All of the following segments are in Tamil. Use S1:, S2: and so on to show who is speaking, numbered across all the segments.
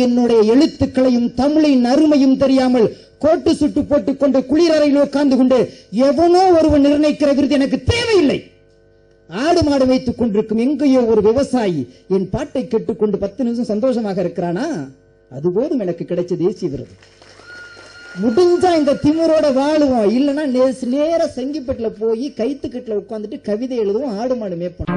S1: என்னுடைய எழுத்துக்களையும் தமிழின் அருமையும் தெரியாமல் கோட்டு சுட்டு போட்டுக் கொண்டு குளிரறையில் உட்கார்ந்து கொண்டு எவனோ ஒருவன் நிர்ணயிக்கிற விருது எனக்கு தேவையில்லை. ஆடு மாடு வைத்துக் கொண்டிருக்கும் எங்கேயோ ஒரு விவசாயி என் பாட்டை கேட்டுக்கொண்டு 10 நிமிஷம் சந்தோஷமாக இருக்கிறானா, அதுபோதும் எனக்கு கிடைச்ச தேசிய விருது. முடிஞ்சா இந்த திமிரோட வாழுவோம், இல்லைன்னா நேர செங்கிப்பட்டுல போய் கைத்துக்கட்டுல உட்கார்ந்துட்டு கவிதை எழுதுவோம், ஆடு மாடு மேய்ப்போம்.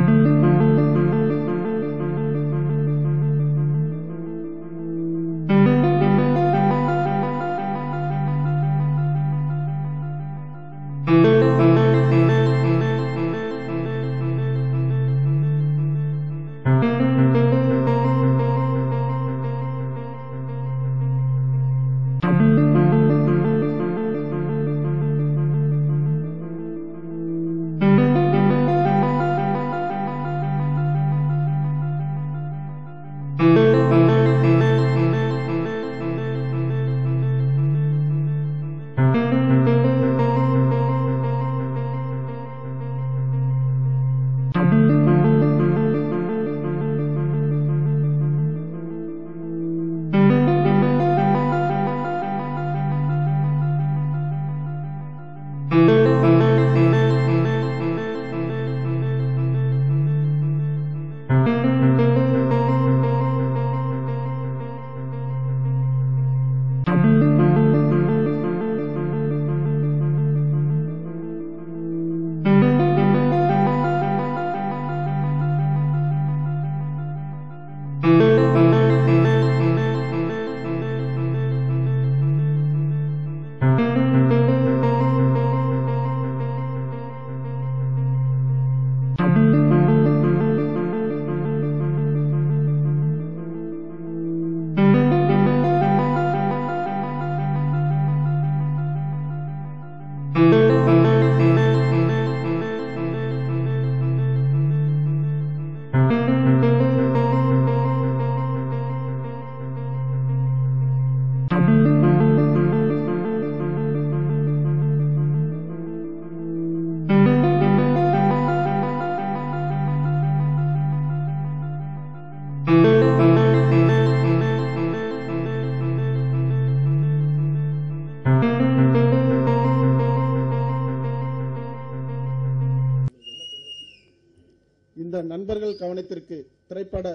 S2: இந்த நண்பர்கள் கவனத்திற்கு திரைப்பட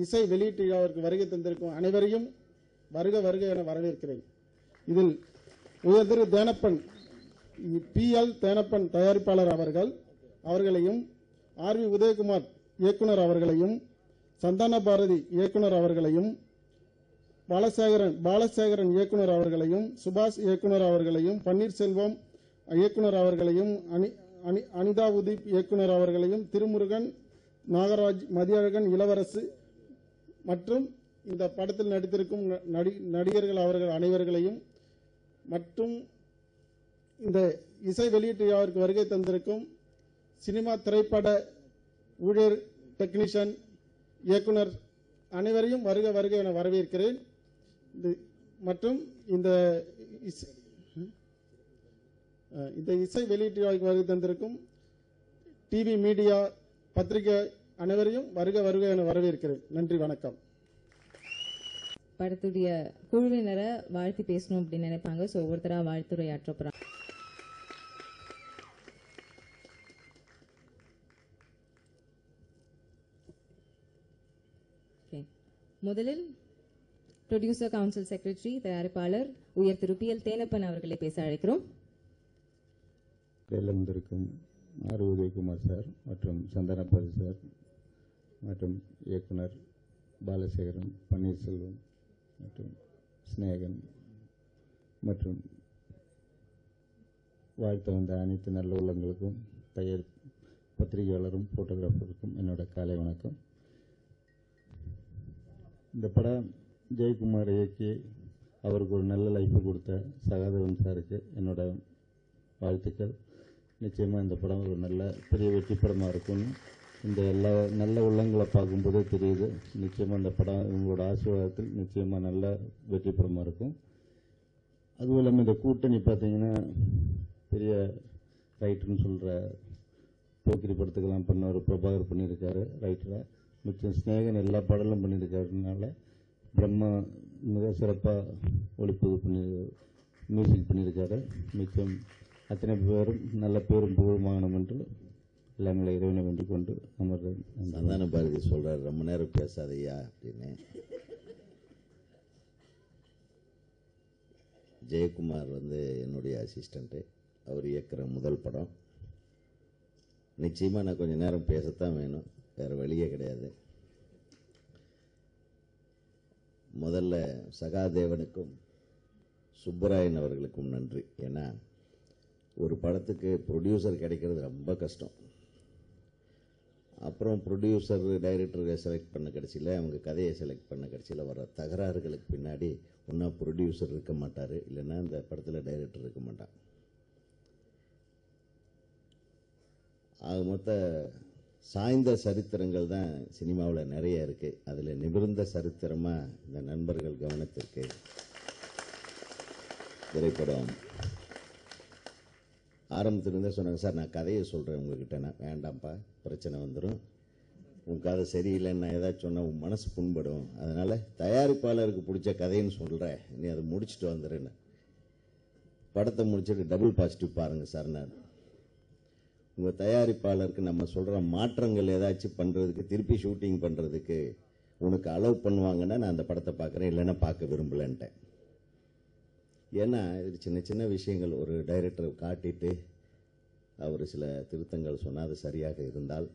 S2: இசை வெளியீட்டு விழாவிற்கு வருகை தந்திருக்கும் அனைவரையும் வருக வருக என வரவேற்கிறேன். இதில் உயர்திரு தேனப்பன் PL தேனப்பன் தயாரிப்பாளர் அவர்களையும் RV உதயகுமார் இயக்குனர் அவர்களையும் சந்தான பாரதி இயக்குனர் அவர்களையும் பாலசேகரன் இயக்குனர் அவர்களையும் சுபாஷ் இயக்குனர் அவர்களையும் பன்னீர்செல்வம் இயக்குனர் அவர்களையும் அனிதா உதீப் இயக்குனர் அவர்களையும் திருமுருகன் நாகராஜ் மதியழகன் இளவரசு மற்றும் இந்த படத்தில் நடித்திருக்கும் நடிகர்கள் அவர்கள் அனைவர்களையும் மற்றும் இந்த இசை வெளியீட்டு விழாவிற்கு வருகை தந்திருக்கும் சினிமா திரைப்பட ஊழியர் டெக்னீஷியன் இயக்குனர் அனைவரையும் வருக வருக என வரவேற்கிறேன். மற்றும் இந்த இசை வெளியீட்டு விழாவிற்கு வருகை தந்திருக்கும் டிவி மீடியா பத்திரிகை அனைவரையும் வருக வருக என வரவேற்கிறேன். நன்றி, வணக்கம்.
S3: படத்துடைய குழுவினரை வாழ்த்தி பேசணும் அப்படின்னு நினைப்பாங்க. ஸோ ஒவ்வொருத்தரா வாழ்த்துரையாற்ற போறாங்க. முதலில் ப்ரொடியூசர் கவுன்சில் செக்ரட்டரி தயாரிப்பாளர் உயர் திரு PL தேனப்பன் அவர்களை பேச அழைக்கிறோம்.
S4: வந்திருக்கும் RV உதயகுமார் சார் மற்றும் சந்தானபாரதி சார் மற்றும் இயக்குனர் பாலசேகரன் பன்னீர்செல்வம் மற்றும் ஸ்நேகன் மற்றும் வாழ்த்த வந்த அனைத்து நல்ல உள்ளங்களுக்கும் பத்திரிகையாளரும் போட்டோகிராஃபருக்கும் என்னோட காலை வணக்கம். இந்த படம் ஜெயக்குமார் இயக்கி அவருக்கு ஒரு நல்ல லைஃப் கொடுத்த சகாதேவன் சாருக்கு என்னோட வாழ்த்துக்கள். நிச்சயமாக இந்த படம் ஒரு நல்ல பெரிய வெற்றி படமாக இருக்கும்னு இந்த எல்லா நல்ல உள்ளங்களை பார்க்கும்போதே தெரியுது. நிச்சயமாக இந்த படம் உங்களோட ஆசீர்வாதத்தில் நிச்சயமாக நல்ல வெற்றி படமாக இருக்கும். அதுவும் இல்லாமல் இந்த கூட்டணி பார்த்தீங்கன்னா பெரிய ரைட்டர்னு சொல்கிற போக்கிரி படத்துக்கெல்லாம் பண்ண ஒரு பிரபாகர் பண்ணியிருக்காரு ரைட்டரை. மிச்சம் ஸ்நேகன் எல்லா படலும் பண்ணியிருக்காருனால பிரம்மா மிக சிறப்பாக ஒளிப்பதிவு மியூசிக் பண்ணியிருக்காரு. மிச்சம் அத்தனை பேரும் நல்ல பேரும் புகழும் வாங்கணும் என்று எல்லாங்களை இறைவனை வேண்டிக் கொண்டு அமர்றேன்.
S5: சந்தான பாரதி சொல்றாரு, ரொம்ப நேரம் பேசாதையா அப்படின்னு. ஜெயக்குமார் என்னுடைய அசிஸ்டண்ட்டு. அவர் இயக்குற முதல் படம். நிச்சயமாக நான் கொஞ்சம் நேரம் பேசத்தான் வேணும், வேறு வழியே கிடையாது. முதல்ல சகாதேவனுக்கும் சுப்பராயன் அவர்களுக்கும் நன்றி. ஏன்னா ஒரு படத்துக்கு ப்ரொடியூசர் கிடைக்கிறது ரொம்ப கஷ்டம். அப்புறம் ப்ரொடியூசர் டைரக்டரை செலக்ட் பண்ண கடைசியில், அவங்க கதையை செலக்ட் பண்ண கடைசியில் வர தகராறுகளுக்கு பின்னாடி ஒன்றா ப்ரொடியூசர் இருக்க மாட்டார், இல்லைன்னா அந்த படத்தில் டைரக்டர் இருக்க மாட்டான். ஆக மொத்த சாய்ந்த சரித்திரங்கள் தான் சினிமாவில் நிறைய இருக்குது. அதில் நிமிர்ந்த சரித்திரமாக இந்த நண்பர்கள் கவனத்திற்கு திரைப்படம் ஆரம்பத்திலிருந்தே சொன்னாங்க, சார் நான் கதையை சொல்கிறேன் உங்ககிட்ட. நான் வேண்டாம்ப்பா, பிரச்சனை வந்துடும், உன் கதை சரியில்லைன்னு நான் ஏதாச்சும் சொன்னால் உன் மனசு புண்படும், அதனால் தயாரிப்பாளருக்கு பிடிச்ச கதைன்னு சொல்கிறேன், நீ அதை முடிச்சுட்டு வந்துடுன்னு. படத்தை முடிச்சுட்டு டபுள் பாசிட்டிவ் பாருங்கள் சார். நான் உங்கள் தயாரிப்பாளருக்கு நம்ம சொல்கிற மாற்றங்கள் ஏதாச்சும் பண்ணுறதுக்கு, திருப்பி ஷூட்டிங் பண்ணுறதுக்கு உனக்கு அலோவ் பண்ணுவாங்கன்னா நான் அந்த படத்தை பார்க்குறேன், இல்லைன்னா பார்க்க விரும்பலன்ட்டேன். ஏன்னா இது சின்ன சின்ன விஷயங்கள். ஒரு டைரக்டரை காட்டிட்டு அவர் சில திருத்தங்கள் சொன்னால் அது சரியாக இருந்தால்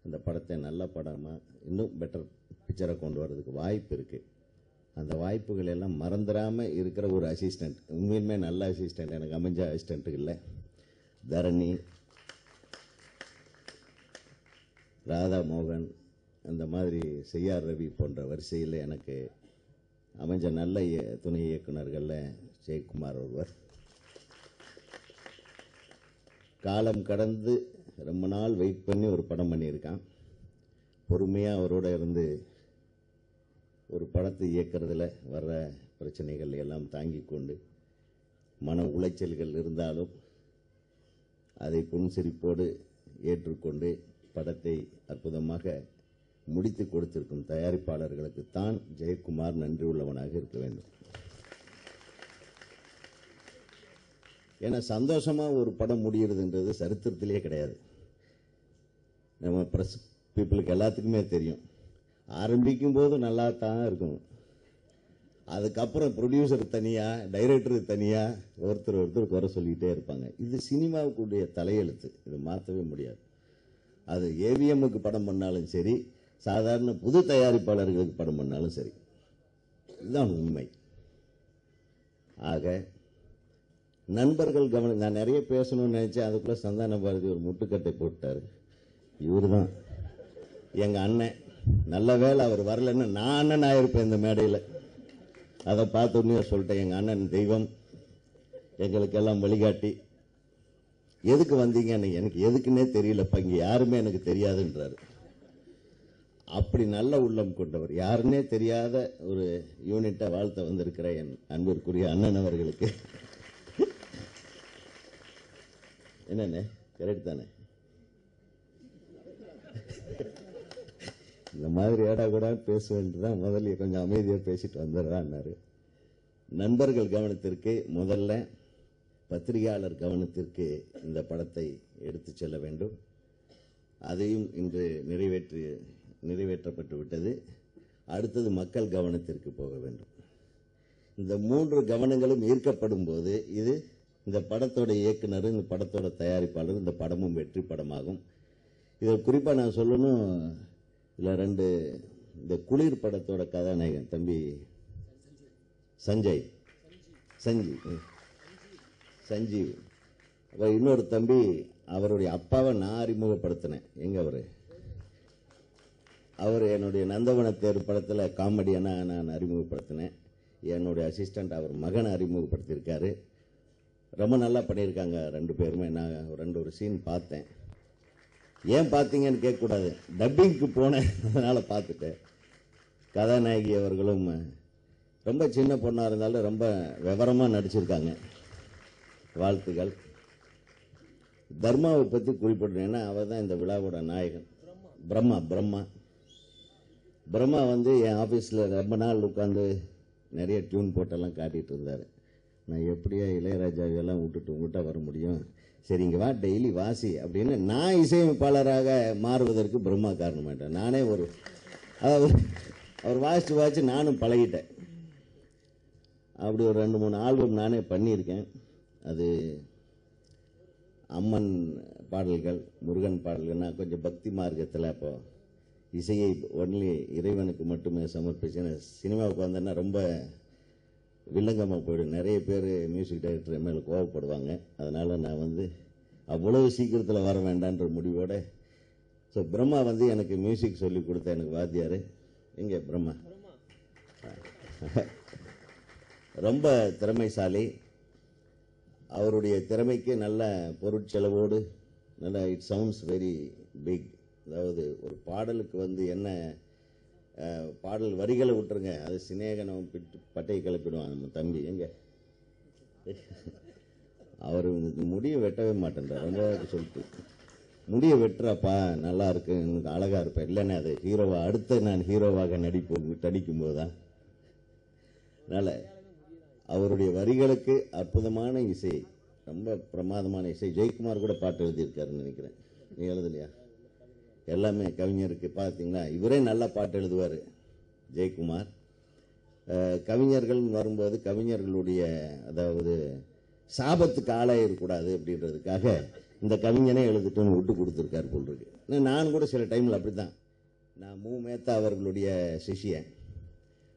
S5: அந்த படத்தை நல்ல படமாக இன்னும் பெட்டர் பிக்சரை கொண்டு வர்றதுக்கு வாய்ப்பு இருக்குது. அந்த வாய்ப்புகள் எல்லாம் மறந்துடாமல் இருக்கிற ஒரு அசிஸ்டண்ட், உண்மையுமே நல்ல அசிஸ்டண்ட், எனக்கு அமைஞ்ச அசிஸ்டண்ட்டு இல்லை. தரணி, ராதா மோகன், அந்த மாதிரி செய்யார் ரவி போன்ற வரிசையில் எனக்கு அமைஞ்ச நல்ல துணை இயக்குநர்களில் ஜெயக்குமார் ஒருவர். காலம் கடந்து ரொம்ப நாள் வெயிட் பண்ணி ஒரு படம் பண்ணியிருக்கான். பொறுமையாக அவரோட இருந்து ஒரு படத்தை இயக்கிறதுல வர்ற பிரச்சனைகள் எல்லாம் தாங்கி கொண்டு, மன உளைச்சல்கள் இருந்தாலும் அதை புன்சிரிப்போடு ஏற்றுக்கொண்டு படத்தை அற்புதமாக முடித்து கொடுத்திருக்கும் தயாரிப்பாளர்களுக்கு தான் ஜெயக்குமார் நன்றி உள்ளவனாக இருக்க வேண்டும். ஏன்னா சந்தோஷமாக ஒரு படம் முடிகிறதுன்றது சரித்திரத்திலே கிடையாது. நம்ம ப்ரெஸ் பீப்புளுக்கு எல்லாத்துக்குமே தெரியும், ஆரம்பிக்கும் போது நல்லா தான் இருக்கும், அதுக்கப்புறம் ப்ரொடியூசர் தனியாக, டைரக்டர் தனியாக, ஒருத்தர் குறை சொல்லிக்கிட்டே இருப்பாங்க. இது சினிமாவுக்குடைய தலையெழுத்து, இது மாற்றவே முடியாது. அது ஏவிஎம்முக்கு படம் பண்ணாலும் சரி, சாதாரண புது தயாரிப்பாளர்களுக்கு படம் பண்ணாலும் சரி, இதுதான் உண்மை. ஆக நண்பர்கள் கவனம். நான் நிறைய பேசணும்னு நினைச்சேன், அதுக்குள்ள சந்தான பாரதி ஒரு முட்டுக்கட்டை போட்டார். இவரு தான் எங்கள் அண்ணன். நல்ல வேலை அவர் வரலன்னு நான் அண்ணன் ஆயிருப்பேன் இந்த மேடையில். அதை பார்த்தோன்னே சொல்லிட்டேன், எங்கள் அண்ணன் தெய்வம், எங்களுக்கெல்லாம் வழிகாட்டி. எதுக்கு வந்தீங்கன்னு எனக்கு எதுக்குன்னே தெரியலப்பா, இங்கே யாருமே எனக்கு தெரியாதுன்றாரு. அப்படி நல்ல உள்ளம் கொண்டவர், யாருன்னே தெரியாத ஒரு யூனிட்டை வாழ்த்த வந்திருக்கிற என் அன்பிற்குரிய அண்ணன் அவர்களுக்கு. என்னண்ணே, கரெக்ட் தானே? இந்த மாதிரி ஏடா கூட பேசுவேன்ட்டுதான் முதல்ல கொஞ்சம் அமைதியாக பேசிட்டு வந்துடுறான்னாரு. நண்பர்கள் கவனத்திற்கு, முதல்ல பத்திரிகையாளர் கவனத்திற்கு இந்த படத்தை எடுத்து செல்ல வேண்டும். அதையும் இன்று நிறைவேற்றப்பட்டு விட்டது. அடுத்தது மக்கள் கவனத்திற்கு போக வேண்டும். இந்த 3 கவனங்களும் ஈர்க்கப்படும் போது இது இந்த படத்தோட இயக்குனர், இந்த படத்தோட தயாரிப்பாளர், இந்த படமும் வெற்றி படமாகும். இதை குறிப்பாக நான் சொல்லணும், இல்லை 2 இந்த குளிர் படத்தோட கதாநாயகன் தம்பி சஞ்சீவ், அப்புறம் இன்னொரு தம்பி, அவருடைய அப்பாவை நான் அறிமுகப்படுத்தினேன். எங்க அவர் என்னுடைய நந்தவனத்தேர் படத்தில் காமெடியான நான் அறிமுகப்படுத்தினேன். என்னுடைய அசிஸ்டண்ட் அவர் மகனை அறிமுகப்படுத்தியிருக்காரு. ரொம்ப நல்லா பண்ணியிருக்காங்க 2 பேருமே. நான் ஒரு சீன் பார்த்தேன். ஏன் பார்த்தீங்கன்னு கேட்கக்கூடாது, டப்பிங்க்கு போனேன், அதனால் பார்த்துட்டேன். கதாநாயகி அவர்களும் ரொம்ப சின்ன பொண்ணாக இருந்தாலும் ரொம்ப விவரமாக நடிச்சிருக்காங்க. வாழ்த்துக்கள். தர்மாவை பற்றி குறிப்பிட்டேன், ஏன்னா அவர் தான் இந்த விழாவோட நாயகன். பிரம்மா பிரம்மா வந்து என் ஆஃபீஸில் ரொம்ப நாள் உட்காந்து நிறைய டியூன் போட்டெல்லாம் காட்டிகிட்டு இருந்தார். நான் எப்படியா இளையராஜா இதெல்லாம் விட்டுட்டு உங்கள்கிட்ட வர முடியும், சரி இங்கே வா டெய்லி வாசி அப்படின்னு நான் இசையமைப்பாளராக மாறுவதற்கு பிரம்மா காரணமாயிட்டேன். நானே அதாவது அவர் வாசித்து நானும் பழகிட்டேன். அப்படி ஒரு 2-3 ஆல்பம் நானே பண்ணியிருக்கேன். அது அம்மன் பாடல்கள், முருகன் பாடல்கள். நான் கொஞ்சம் பக்தி மார்க்கத்தில் அப்போ இசையை ஒன்லி இறைவனுக்கு மட்டுமே சமர்ப்பிச்சேன். சினிமாவுக்கு வந்தேன்னா ரொம்ப வில்லங்கமாக போயிடும். நிறைய பேர் மியூசிக் டைரக்டர் மேலே கோவப்படுவாங்க. அதனால் நான் அவ்வளவு சீக்கிரத்தில் வர வேண்டான்ற முடிவோடு ஸோ பிரம்மா எனக்கு மியூசிக் சொல்லி கொடுத்த எனக்கு வாத்தியார் எங்கே பிரம்மா ரொம்ப திறமைசாலி. அவருடைய திறமைக்கு நல்ல பொருட்செலவோடு நல்ல இட் சவுண்ட்ஸ் வெரி பிக். அதாவது ஒரு பாடலுக்கு என்ன பாடல் வரிகளை விட்டுருங்க, அது சினேகனம் பட்டையை கிளப்பிடுவான் நம்ம தம்பி. எங்க அவர் முடியை வெட்டவே மாட்டேன்றார். ரொம்ப சொல்லிட்டு முடியை வெட்டுறாப்பா நல்லா இருக்கு, எனக்கு அழகா இருப்பேன். இல்லைன்னா அது ஹீரோவா அடுத்த நான் ஹீரோவாக நடிக்கும் போதுதான். அதனால அவருடைய வரிகளுக்கு அற்புதமான இசை, ரொம்ப பிரமாதமான இசை. ஜெயக்குமார் கூட பாட்டு எழுதியிருக்காருன்னு நினைக்கிறேன். நீ எழுதலையா? எல்லாமே கவிஞருக்கு பார்த்தீங்கன்னா இவரே நல்லா பாட்டு எழுதுவார் ஜெயக்குமார். கவிஞர்கள் வரும்போது கவிஞர்களுடைய அதாவது சாபத்துக்கு ஆளாயிடக்கூடாது அப்படின்றதுக்காக இந்த கவிஞனே எழுதிட்டுன்னு விட்டு கொடுத்துருக்காரு போல் இருக்கு. நான் கூட சில டைமில் அப்படி தான். நான் மேத்தா அவர்களுடைய சிஷியன்.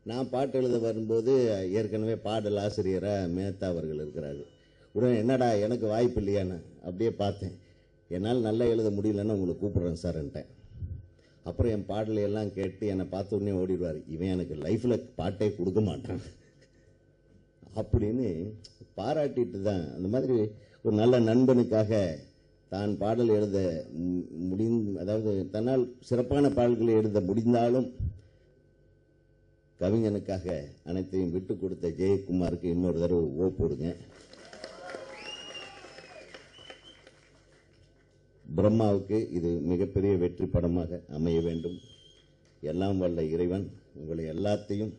S5: நான் பாட்டு எழுத வரும்போது ஏற்கனவே பாடல் ஆசிரியராக மேத்தா அவர்கள் இருக்கிறாரு. உடனே என்னடா எனக்கு வாய்ப்பு இல்லையான்னு அப்படியே பார்த்தேன். என்னால் நல்லா எழுத முடியலன்னு உங்களை கூப்பிட்றேன் சார்ன்ட்டேன். அப்புறம் என் பாடலையெல்லாம் கேட்டு என்னை பார்த்த உடனே ஓடிடுவார், இவன் எனக்கு லைஃப்பில் பாட்டே கொடுக்க மாட்டான் அப்படின்னு பாராட்டிட்டு தான். அந்த மாதிரி ஒரு நல்ல நண்பனுக்காக தான் பாடல் எழுத அதாவது தன்னால் சிறப்பான பாடல்களை எழுத முடிந்தாலும் கவிஞனுக்காக அனைத்தையும் விட்டு கொடுத்த ஜெயக்குமாருக்கு இன்னொரு தடவை போடுங்க. பிரம்மாவுக்கு இது மிகப்பெரிய வெற்றி படமாக அமைய வேண்டும். எல்லாம் வல்ல இறைவன் உங்களை எல்லாத்தையும்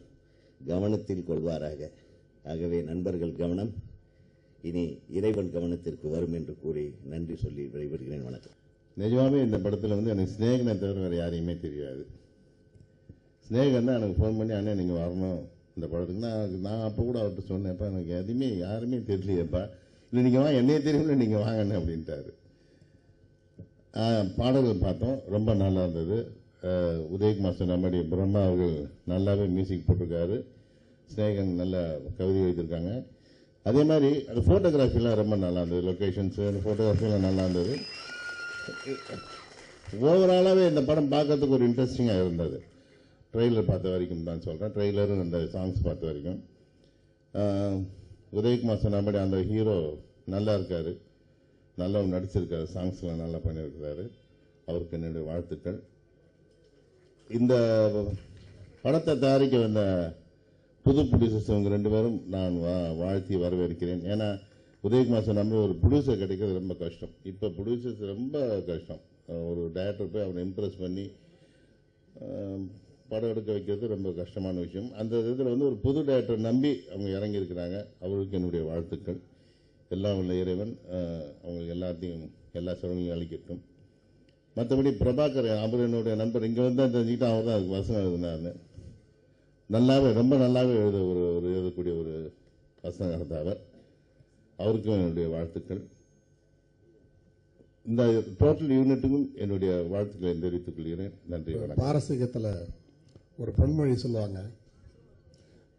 S5: கவனத்தில் கொள்வாராக. ஆகவே நண்பர்கள் கவனம் இனி இறைவன் கவனத்திற்கு வரும் என்று கூறி நன்றி சொல்லி விடைபெறுகிறேன். வணக்கம்.
S4: நிஜமாவே இந்த படத்தில் எனக்கு ஸ்நேகனை தவிர வேறு யாரையுமே தெரியாது. ஸ்நேகன் தான் எனக்கு ஃபோன் பண்ணி அண்ணன் நீங்கள் வரணும் இந்த படத்துக்கு. நான் அப்போ கூட அவர்கிட்ட சொன்னேன்ப்பா எனக்கு எதுவுமே யாருமே தெரியலையப்பா, இல்லை நீங்கள் வாங்க என்னையே தெரியும்ல நீங்கள் வாங்கண்ணே அப்படின்ட்டாரு. பாடல்கள் பார்த்தோம், ரொம்ப நல்லா இருந்தது. உதயகுமார் நம்முடைய பிரம்மா அவர்கள் நல்லாவே மியூசிக் போட்டிருக்காரு. ஸ்நேகன் நல்லா கவிதை எழுதியிருக்காங்க. அதே மாதிரி அது ஃபோட்டோகிராஃபிலாம் ரொம்ப நல்லா இருந்தது. லொக்கேஷன்ஸு அந்த ஃபோட்டோகிராஃபிலாம் நல்லா இருந்தது. ஓவராலாகவே இந்த படம் பார்க்கறதுக்கு ஒரு இன்ட்ரெஸ்டிங்காக இருந்தது. ட்ரெய்லர் பார்த்த வரைக்கும் தான் சொல்கிறேன். ட்ரெய்லரும் அந்த சாங்ஸ் பார்த்த வரைக்கும் உதயகுமார் நம்முடைய அந்த ஹீரோ நல்லா இருக்கார், நல்லா நடிச்சிருக்காரு, சாங்ஸ்லாம் நல்லா பண்ணியிருக்கிறாரு. அவருக்கு என்னுடைய வாழ்த்துக்கள். இந்த படத்தை தயாரிக்க வந்த புது ப்ரொடியூசர்ஸ் இவங்க 2 பேரும் நான் வாழ்த்தி வரவேற்கிறேன். ஏன்னா உதயகுமார் நம்ம ஒரு ப்ரொடியூசர் கிடைக்கிறது ரொம்ப கஷ்டம். இப்போ ப்ரொடியூசர்ஸ் ரொம்ப கஷ்டம். ஒரு டைரக்டர் போய் அவனை இம்ப்ரெஸ் பண்ணி படம் எடுக்க வைக்கிறது ரொம்ப கஷ்டமான விஷயம். அந்த இதில் ஒரு புது டைரக்டர் நம்பி அவங்க இறங்கியிருக்கிறாங்க. அவருக்கு என்னுடைய வாழ்த்துக்கள். எல்லாம் உள்ள இறைவன் அவங்களுக்கு எல்லாத்தையும் எல்லா சிரமங்களையும் அளிக்கட்டும். மற்றபடி பிரபாகர் அவர் என்னுடைய நண்பர். இங்கே தான் தெரிஞ்சுக்கிட்டு அவர் தான் அதுக்கு வசனம் எழுதினார். நல்லாவே ரொம்ப நல்லாவே எழுதக்கூடிய ஒரு வசனகர்த்தாவர். அவருக்கும் என்னுடைய வாழ்த்துக்கள். இந்த டோட்டல் யூனிட்டுக்கும் என்னுடைய வாழ்த்துக்களை தெரிவித்துக் கொள்கிறேன். நன்றி.
S6: பாரசீகத்தில் ஒரு பொன்மொழி சொல்லுவாங்க,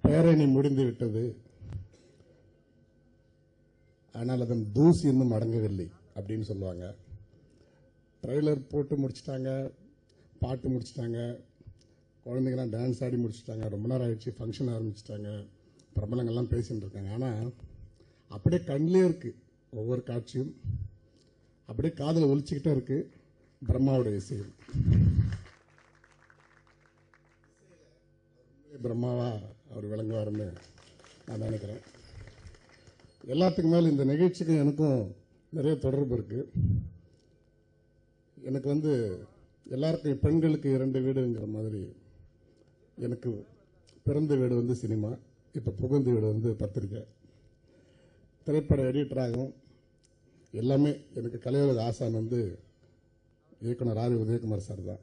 S6: பேரணி முடிந்து விட்டது ஆனால் அதன் தூசி இன்னும் அடங்கவில்லை அப்படின்னு சொல்லுவாங்க. ட்ரெய்லர் போட்டு முடிச்சிட்டாங்க, பாட்டு முடிச்சிட்டாங்க, குழந்தைங்களாம் டான்ஸ் ஆடி முடிச்சிட்டாங்க, ரொம்ப நேரம் ஆயிடுச்சு, ஃபங்க்ஷன் ஆரம்பிச்சிட்டாங்க, பிரபலங்கள்லாம் பேசிட்டு இருக்காங்க. ஆனால் அப்படியே கண்ணிலே இருக்கு ஒவ்வொரு காட்சியும், அப்படியே காதில் ஒலிச்சுக்கிட்டே இருக்கு பிரம்மாவுடைய இசை. பிரம்மாவா அவர் விளங்குவாருன்னு நான் நினைக்கிறேன். எல்லாத்துக்கு மேலே இந்த நிகழ்ச்சிக்கு எனக்கும் நிறைய தொடர்பு இருக்கு. எனக்கு எல்லாருக்கும் பெண்களுக்கு 2 வீடுங்கிற மாதிரி எனக்கு பிறந்த வீடு வந்து சினிமா, இப்போ புகுந்த வீடு வந்து பத்திரிக்கை. திரைப்பட எடிட்டராகவும் எல்லாமே எனக்கு கலையுலக ஆசான் வந்து இயக்குனர் ஆர் உதயகுமார் சார் தான்.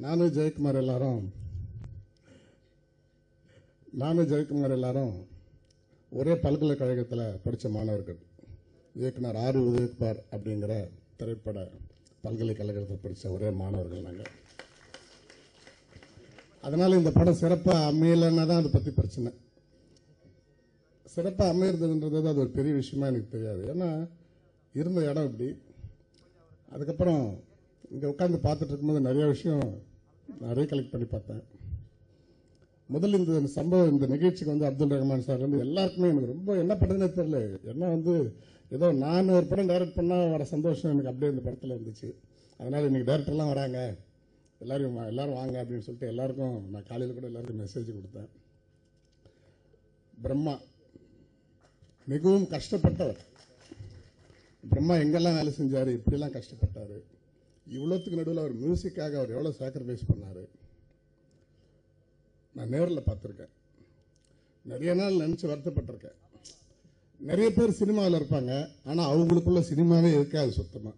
S6: நானும் ஜெயக்குமார் எல்லாரும் ஒரே பல்கலைக்கழகத்தில் படித்த மாணவர்கள். இயக்குனர் ஆர் உதயகுமார் அப்படிங்கிற திரைப்பட பல்கலைக்கழகத்தில் படித்த ஒரே மாணவர்கள் நாங்கள். அதனால இந்த படம் சிறப்பாக அமையலைன்னா தான் அதை பற்றி பிரச்சனை. சிறப்பாக அமையிறதுன்றது அது ஒரு பெரிய விஷயமா எனக்கு தெரியாது. ஏன்னா இருந்த இடம் இப்படி. அதுக்கப்புறம் இங்கே உட்காந்து பார்த்துட்டு இருக்கும்போது நிறைய விஷயம் நிறைய கலெக்ட் பண்ணி பார்த்தேன். முதல்ல இந்த சம்பவம், இந்த நிகழ்ச்சிக்கு வந்து அப்துல் ரஹ்மான் சார் வந்து எல்லாருக்குமே எனக்கு ரொம்ப என்ன பண்ணுறதுனே தெரியல. ஏன்னா வந்து ஏதோ நான் ஒரு படம் டைரக்ட் பண்ணால் வர சந்தோஷம் எனக்கு அப்படியே இந்த படத்தில் இருந்துச்சு. அதனால் இன்னைக்கு டைரக்டர்லாம் வராங்க, எல்லாரும் வாங்க அப்படின்னு சொல்லிட்டு எல்லாருக்கும் நான் காலையில் கூட எல்லாருக்கும் மெசேஜ் கொடுத்தேன். பிரம்மா மிகவும் கஷ்டப்பட்டவர். பிரம்மா எங்கெல்லாம் வேலை செஞ்சார், இப்படிலாம் கஷ்டப்பட்டார். இவ்வளோத்துக்கு நடுவில் அவர் மியூசிக்காக அவர் எவ்வளோ சாக்ரிஃபைஸ் பண்ணார் நான் நேரில் பார்த்துருக்கேன். நிறைய நாள் நினச்சி வருத்தப்பட்டிருக்கேன். நிறைய பேர் சினிமாவில் இருப்பாங்க, ஆனால் அவங்களுக்குள்ள சினிமாவே இருக்காது சுத்தமாக.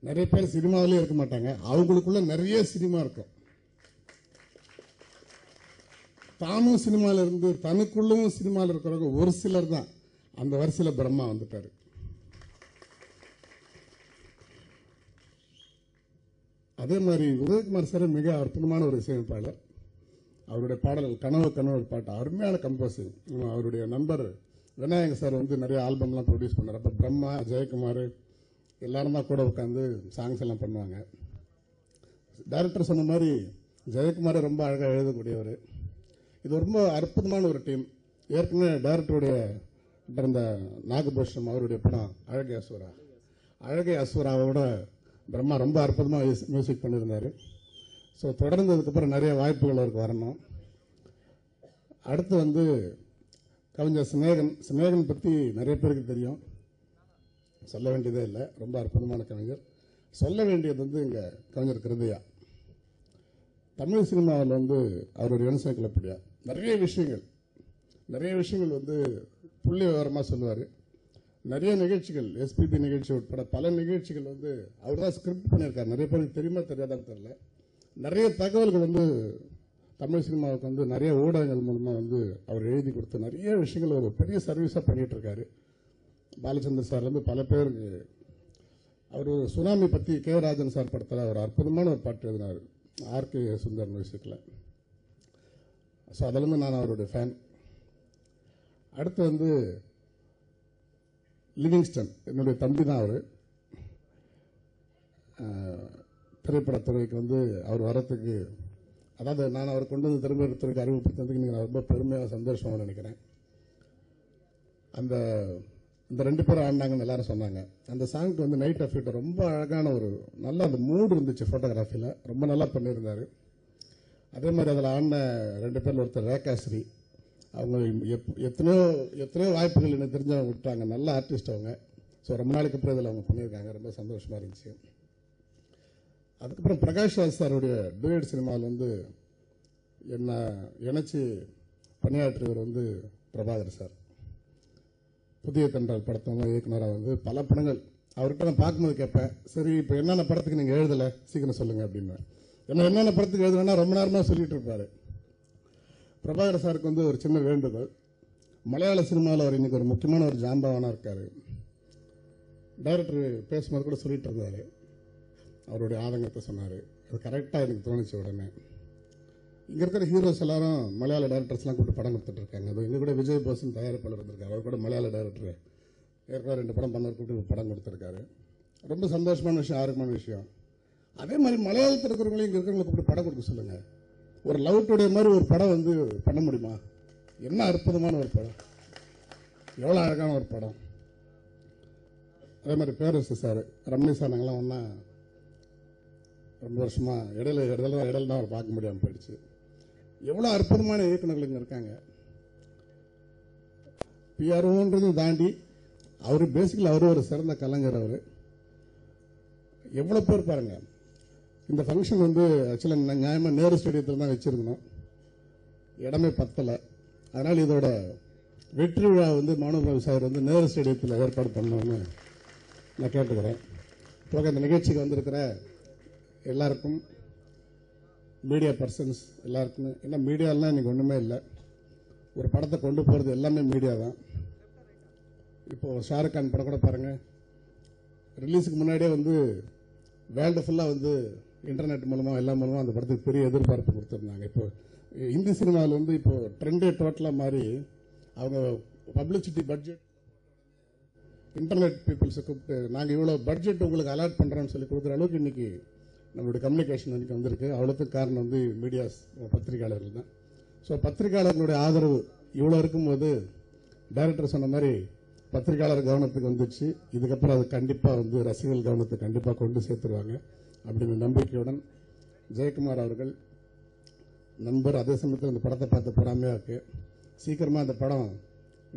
S6: நிறைய பேர் சினிமாவிலே இருக்க மாட்டாங்க, அவங்களுக்குள்ள நிறைய சினிமா இருக்கும். தானும் சினிமாவில் இருந்து தனக்குள்ளவும் சினிமாவில் இருக்கிறவங்க ஒரு சிலர் தான். அந்த வரிசையில் பிரம்மா வந்துட்டார். அதே மாதிரி உதயகுமார் சார் மிக அற்புதமான ஒரு இசையமைப்பாளர். அவருடைய பாடல்கள் கனவு கனவு பாட்டு அருமையான கம்போசிங். அவருடைய நண்பர் விநாயகர் சார் வந்து நிறைய ஆல்பம்லாம் ப்ரொடியூஸ் பண்ணார். அப்போ பிரம்மா, ஜெயக்குமார் எல்லாரும் தான் கூட உட்காந்து சாங்ஸ் எல்லாம் பண்ணுவாங்க. டைரக்டர் சொன்ன மாதிரி ஜெயக்குமார் ரொம்ப அழகாக எழுதக்கூடியவர். இது ரொம்ப அற்புதமான ஒரு டீம். ஏற்கனவே டைரக்டருடைய இந்த நாகபூஷணம் அவருடைய படம் அழகே அசுராவோட பிரம்மா ரொம்ப அற்புதமாக மியூசிக் பண்ணியிருந்தார். ஸோ தொடர்ந்து அதுக்கப்புறம் நிறைய வாய்ப்புகள் அவருக்கு வரணும். அடுத்து வந்து கவிஞர் சிநேகன் பற்றி நிறைய பேருக்கு தெரியும், சொல்ல வேண்டியதே இல்லை. ரொம்ப அற்புதமான கவிஞர். சொல்ல வேண்டியது வந்து இங்கே கவிஞர் கிருதயா. தமிழ் சினிமாவில் வந்து அவருடைய என்சைக்ளோபீடியா. நிறைய விஷயங்கள் வந்து புள்ளி விவரமாக சொல்லுவார். நிறைய நிகழ்ச்சிகள், எஸ்பிபி நிகழ்ச்சி உட்பட பல நிகழ்ச்சிகள் வந்து அவர் தான் ஸ்கிரிப்ட் பண்ணியிருக்காரு. நிறைய பேருக்கு தெரியுமா தெரியாதான்னு தெரியல. நிறைய தகவல்கள் வந்து தமிழ் சினிமாவுக்கு வந்து நிறைய ஊடகங்கள் மூலமாக வந்து அவர் எழுதி கொடுத்து நிறைய விஷயங்கள் ஒரு பெரிய சர்வீஸாக பண்ணிட்டு இருக்காரு. பாலச்சந்தர் சார் வந்து பல பேருக்கு அவர் சுனாமி பற்றி கே ராஜன் சார் படத்தில் ஒரு அற்புதமான ஒரு பாட்டு எழுதினார், ஆர்கே சுந்தர் மியூசிக்கில். ஸோ அதிலிருந்து நான் அவருடைய ஃபேன். அடுத்து வந்து லிவிங்ஸ்டன் என்னுடைய தம்பி தான். அவர் திரைப்படத்துறைக்கு வந்து அவர் வரத்துக்கு, அதாவது நான் அவர் கொண்டு வந்து திரைப்படத்துறைக்கு அறிமுகப்படுத்துறதுக்கு நீங்கள் ரொம்ப பெருமையாக சந்தோஷமாக நினைக்கிறேன். இந்த 2 பேரும் ஆடினாங்கன்னு எல்லாரும் சொன்னாங்க. அந்த சாங்க்கு வந்து நைட் ஆஃப் இட் ரொம்ப அழகான ஒரு நல்ல அந்த மூடு இருந்துச்சு. ஃபோட்டோகிராஃபியில் ரொம்ப நல்லா பண்ணியிருந்தார். அதே மாதிரி அதில் ஆடின 2 பேரில் ஒருத்தர் ரேகாஸ்ரீ. அவங்க எத்தனையோ வாய்ப்புகள் எனக்கு தெரிஞ்சவங்க விட்டாங்க. நல்ல ஆர்டிஸ்ட் அவங்க. ஸோ ரொம்ப நாளைக்கு அப்புறம் இதில் அவங்க பண்ணியிருக்காங்க. ரொம்ப சந்தோஷமாக இருந்துச்சு. அதுக்கப்புறம் பிரகாஷ் ராஜ் சாருடைய டூயட் சினிமாவில் வந்து என்ன இணைச்சி பணியாற்றியவர் வந்து பிரபாகர் சார். புதிய தென்றல் படத்தவங்க இயக்குனராக வந்து பல படங்கள் அவர்கிட்ட நான் பார்க்கும்போது கேட்பேன், சரி இப்போ என்னென்ன படத்துக்கு நீங்கள் எழுதலை சீக்கிரம் சொல்லுங்கள் அப்படின்னு. ஏன்னா என்னென்ன படத்துக்கு எழுதுனா ரொம்ப நேரமாக சொல்லிட்டு இருப்பாரு. பிரபாகர் சாருக்கு வந்து ஒரு சின்ன வேண்டுகோள், மலையாள சினிமாவில் அவர் இன்னைக்கு ஒரு முக்கியமான ஒரு ஜாம்பவானாக இருக்காரு. டைரக்டர் பேசும்போது கூட சொல்லிட்டு இருந்தாரு, அவருடைய ஆதங்கத்தை சொன்னார். அது கரெக்டாக எனக்கு தோணுச்சு. உடனே இங்கே இருக்கிற ஹீரோஸ் எல்லாரும் மலையாள டைரக்டர்ஸ்லாம் கூப்பிட்டு படம் கொடுத்துட்டு இருக்காங்க. அது இங்கே கூட விஜய் போசன் தயாரிப்பாளர் இருந்திருக்காரு. அவர் கூட மலையாள டைரக்டர் ஏற்கனவே 2 படம் பண்ணவர் கூப்பிட்டு படம் கொடுத்துருக்காரு. ரொம்ப சந்தோஷமான விஷயம், ஆரோக்கியமான விஷயம். அதே மாதிரி மலையாளத்தில் இருக்கிறவங்களையும் இங்கே இருக்கிறவங்களை கூப்பிட்டு படம் கொடுக்க சொல்லுங்க. ஒரு லவ் டுடே மாதிரி ஒரு படம் வந்து பண்ண முடியுமா? என்ன அற்புதமான ஒரு படம், எவ்வளோ அழகான ஒரு படம். அதே மாதிரி பேரரசு சார், ரமணி சார், நாங்களாம் ஒன்றா ரொம்ப வருஷமா இடையில தான் அவர் பார்க்க முடியாமல் போயிடுச்சு. எவ்வளோ அற்புதமான இயக்குநர்கள் இங்கே இருக்காங்க. பிஆர்ஓன்றதையும் தாண்டி அவர் பேசிக்கலி அவர் ஒரு சிறந்த கலைஞர். அவர் எவ்வளோ பேர் பாருங்க, இந்த ஃபங்க்ஷன் வந்து ஆக்சுவலாக நியாயமாக நேரு ஸ்டேடியத்தில் தான் வச்சிருக்கணும், இடமே பத்தலை. அதனால் இதோட வெற்றி விழா வந்து மௌனபாபு சார் வந்து நேரு ஸ்டேடியத்தில் ஏற்பாடு பண்ணணும்னு நான் கேட்டுக்கிறேன். போக இந்த நிகழ்ச்சிக்கு வந்திருக்கிற எல்லாருக்கும், மீடியா பர்சன்ஸ் எல்லாருக்குமே, ஏன்னா மீடியாலாம் இன்னைக்கு ஒன்றுமே இல்லை, ஒரு படத்தை கொண்டு போகிறது எல்லாமே மீடியா தான். இப்போது ஷாருக் கான் படம் கூட பாருங்கள், ரிலீஸுக்கு முன்னாடியே வந்து வேர்ல்டு ஃபுல்லாக வந்து இன்டர்நெட் மூலமாக எல்லா மூலமாக அந்த படத்துக்கு பெரிய எதிர்பார்ப்பு கொடுத்துருந்தாங்க. இப்போ இந்தி சினிமாவில் வந்து இப்போ ட்ரெண்டே டோட்டலாக மாறி அவங்க பப்ளிசிட்டி பட்ஜெட் இன்டர்நெட் பீப்புள்ஸை கூப்பிட்டு நாங்கள் இவ்வளோ பட்ஜெட் உங்களுக்கு அலாட் பண்ணுறோன்னு சொல்லி கொடுக்குற அளவுக்கு இன்னைக்கு நம்மளுடைய கம்யூனிகேஷன் இன்னைக்கு வந்திருக்கு. அவ்வளோத்துக்கு காரணம் வந்து மீடியாஸ், பத்திரிகையாளர்கள் தான். ஸோ பத்திரிகையாளர்களுடைய ஆதரவு இவ்வளோ இருக்கும்போது டைரக்டர் சொன்ன மாதிரி பத்திரிகையாளர் கவனத்துக்கு வந்துச்சு. இதுக்கப்புறம் அது கண்டிப்பாக வந்து ரசிகர்கள் கவனத்தை கண்டிப்பாக கொண்டு சேர்த்துருவாங்க அப்படிங்கிற நம்பிக்கையுடன் ஜெயக்குமார் அவர்கள் நண்பர், அதே சமயத்தில் இந்த படத்தை பார்த்து பொறாமையாக இருக்கு. சீக்கிரமாக அந்த படம்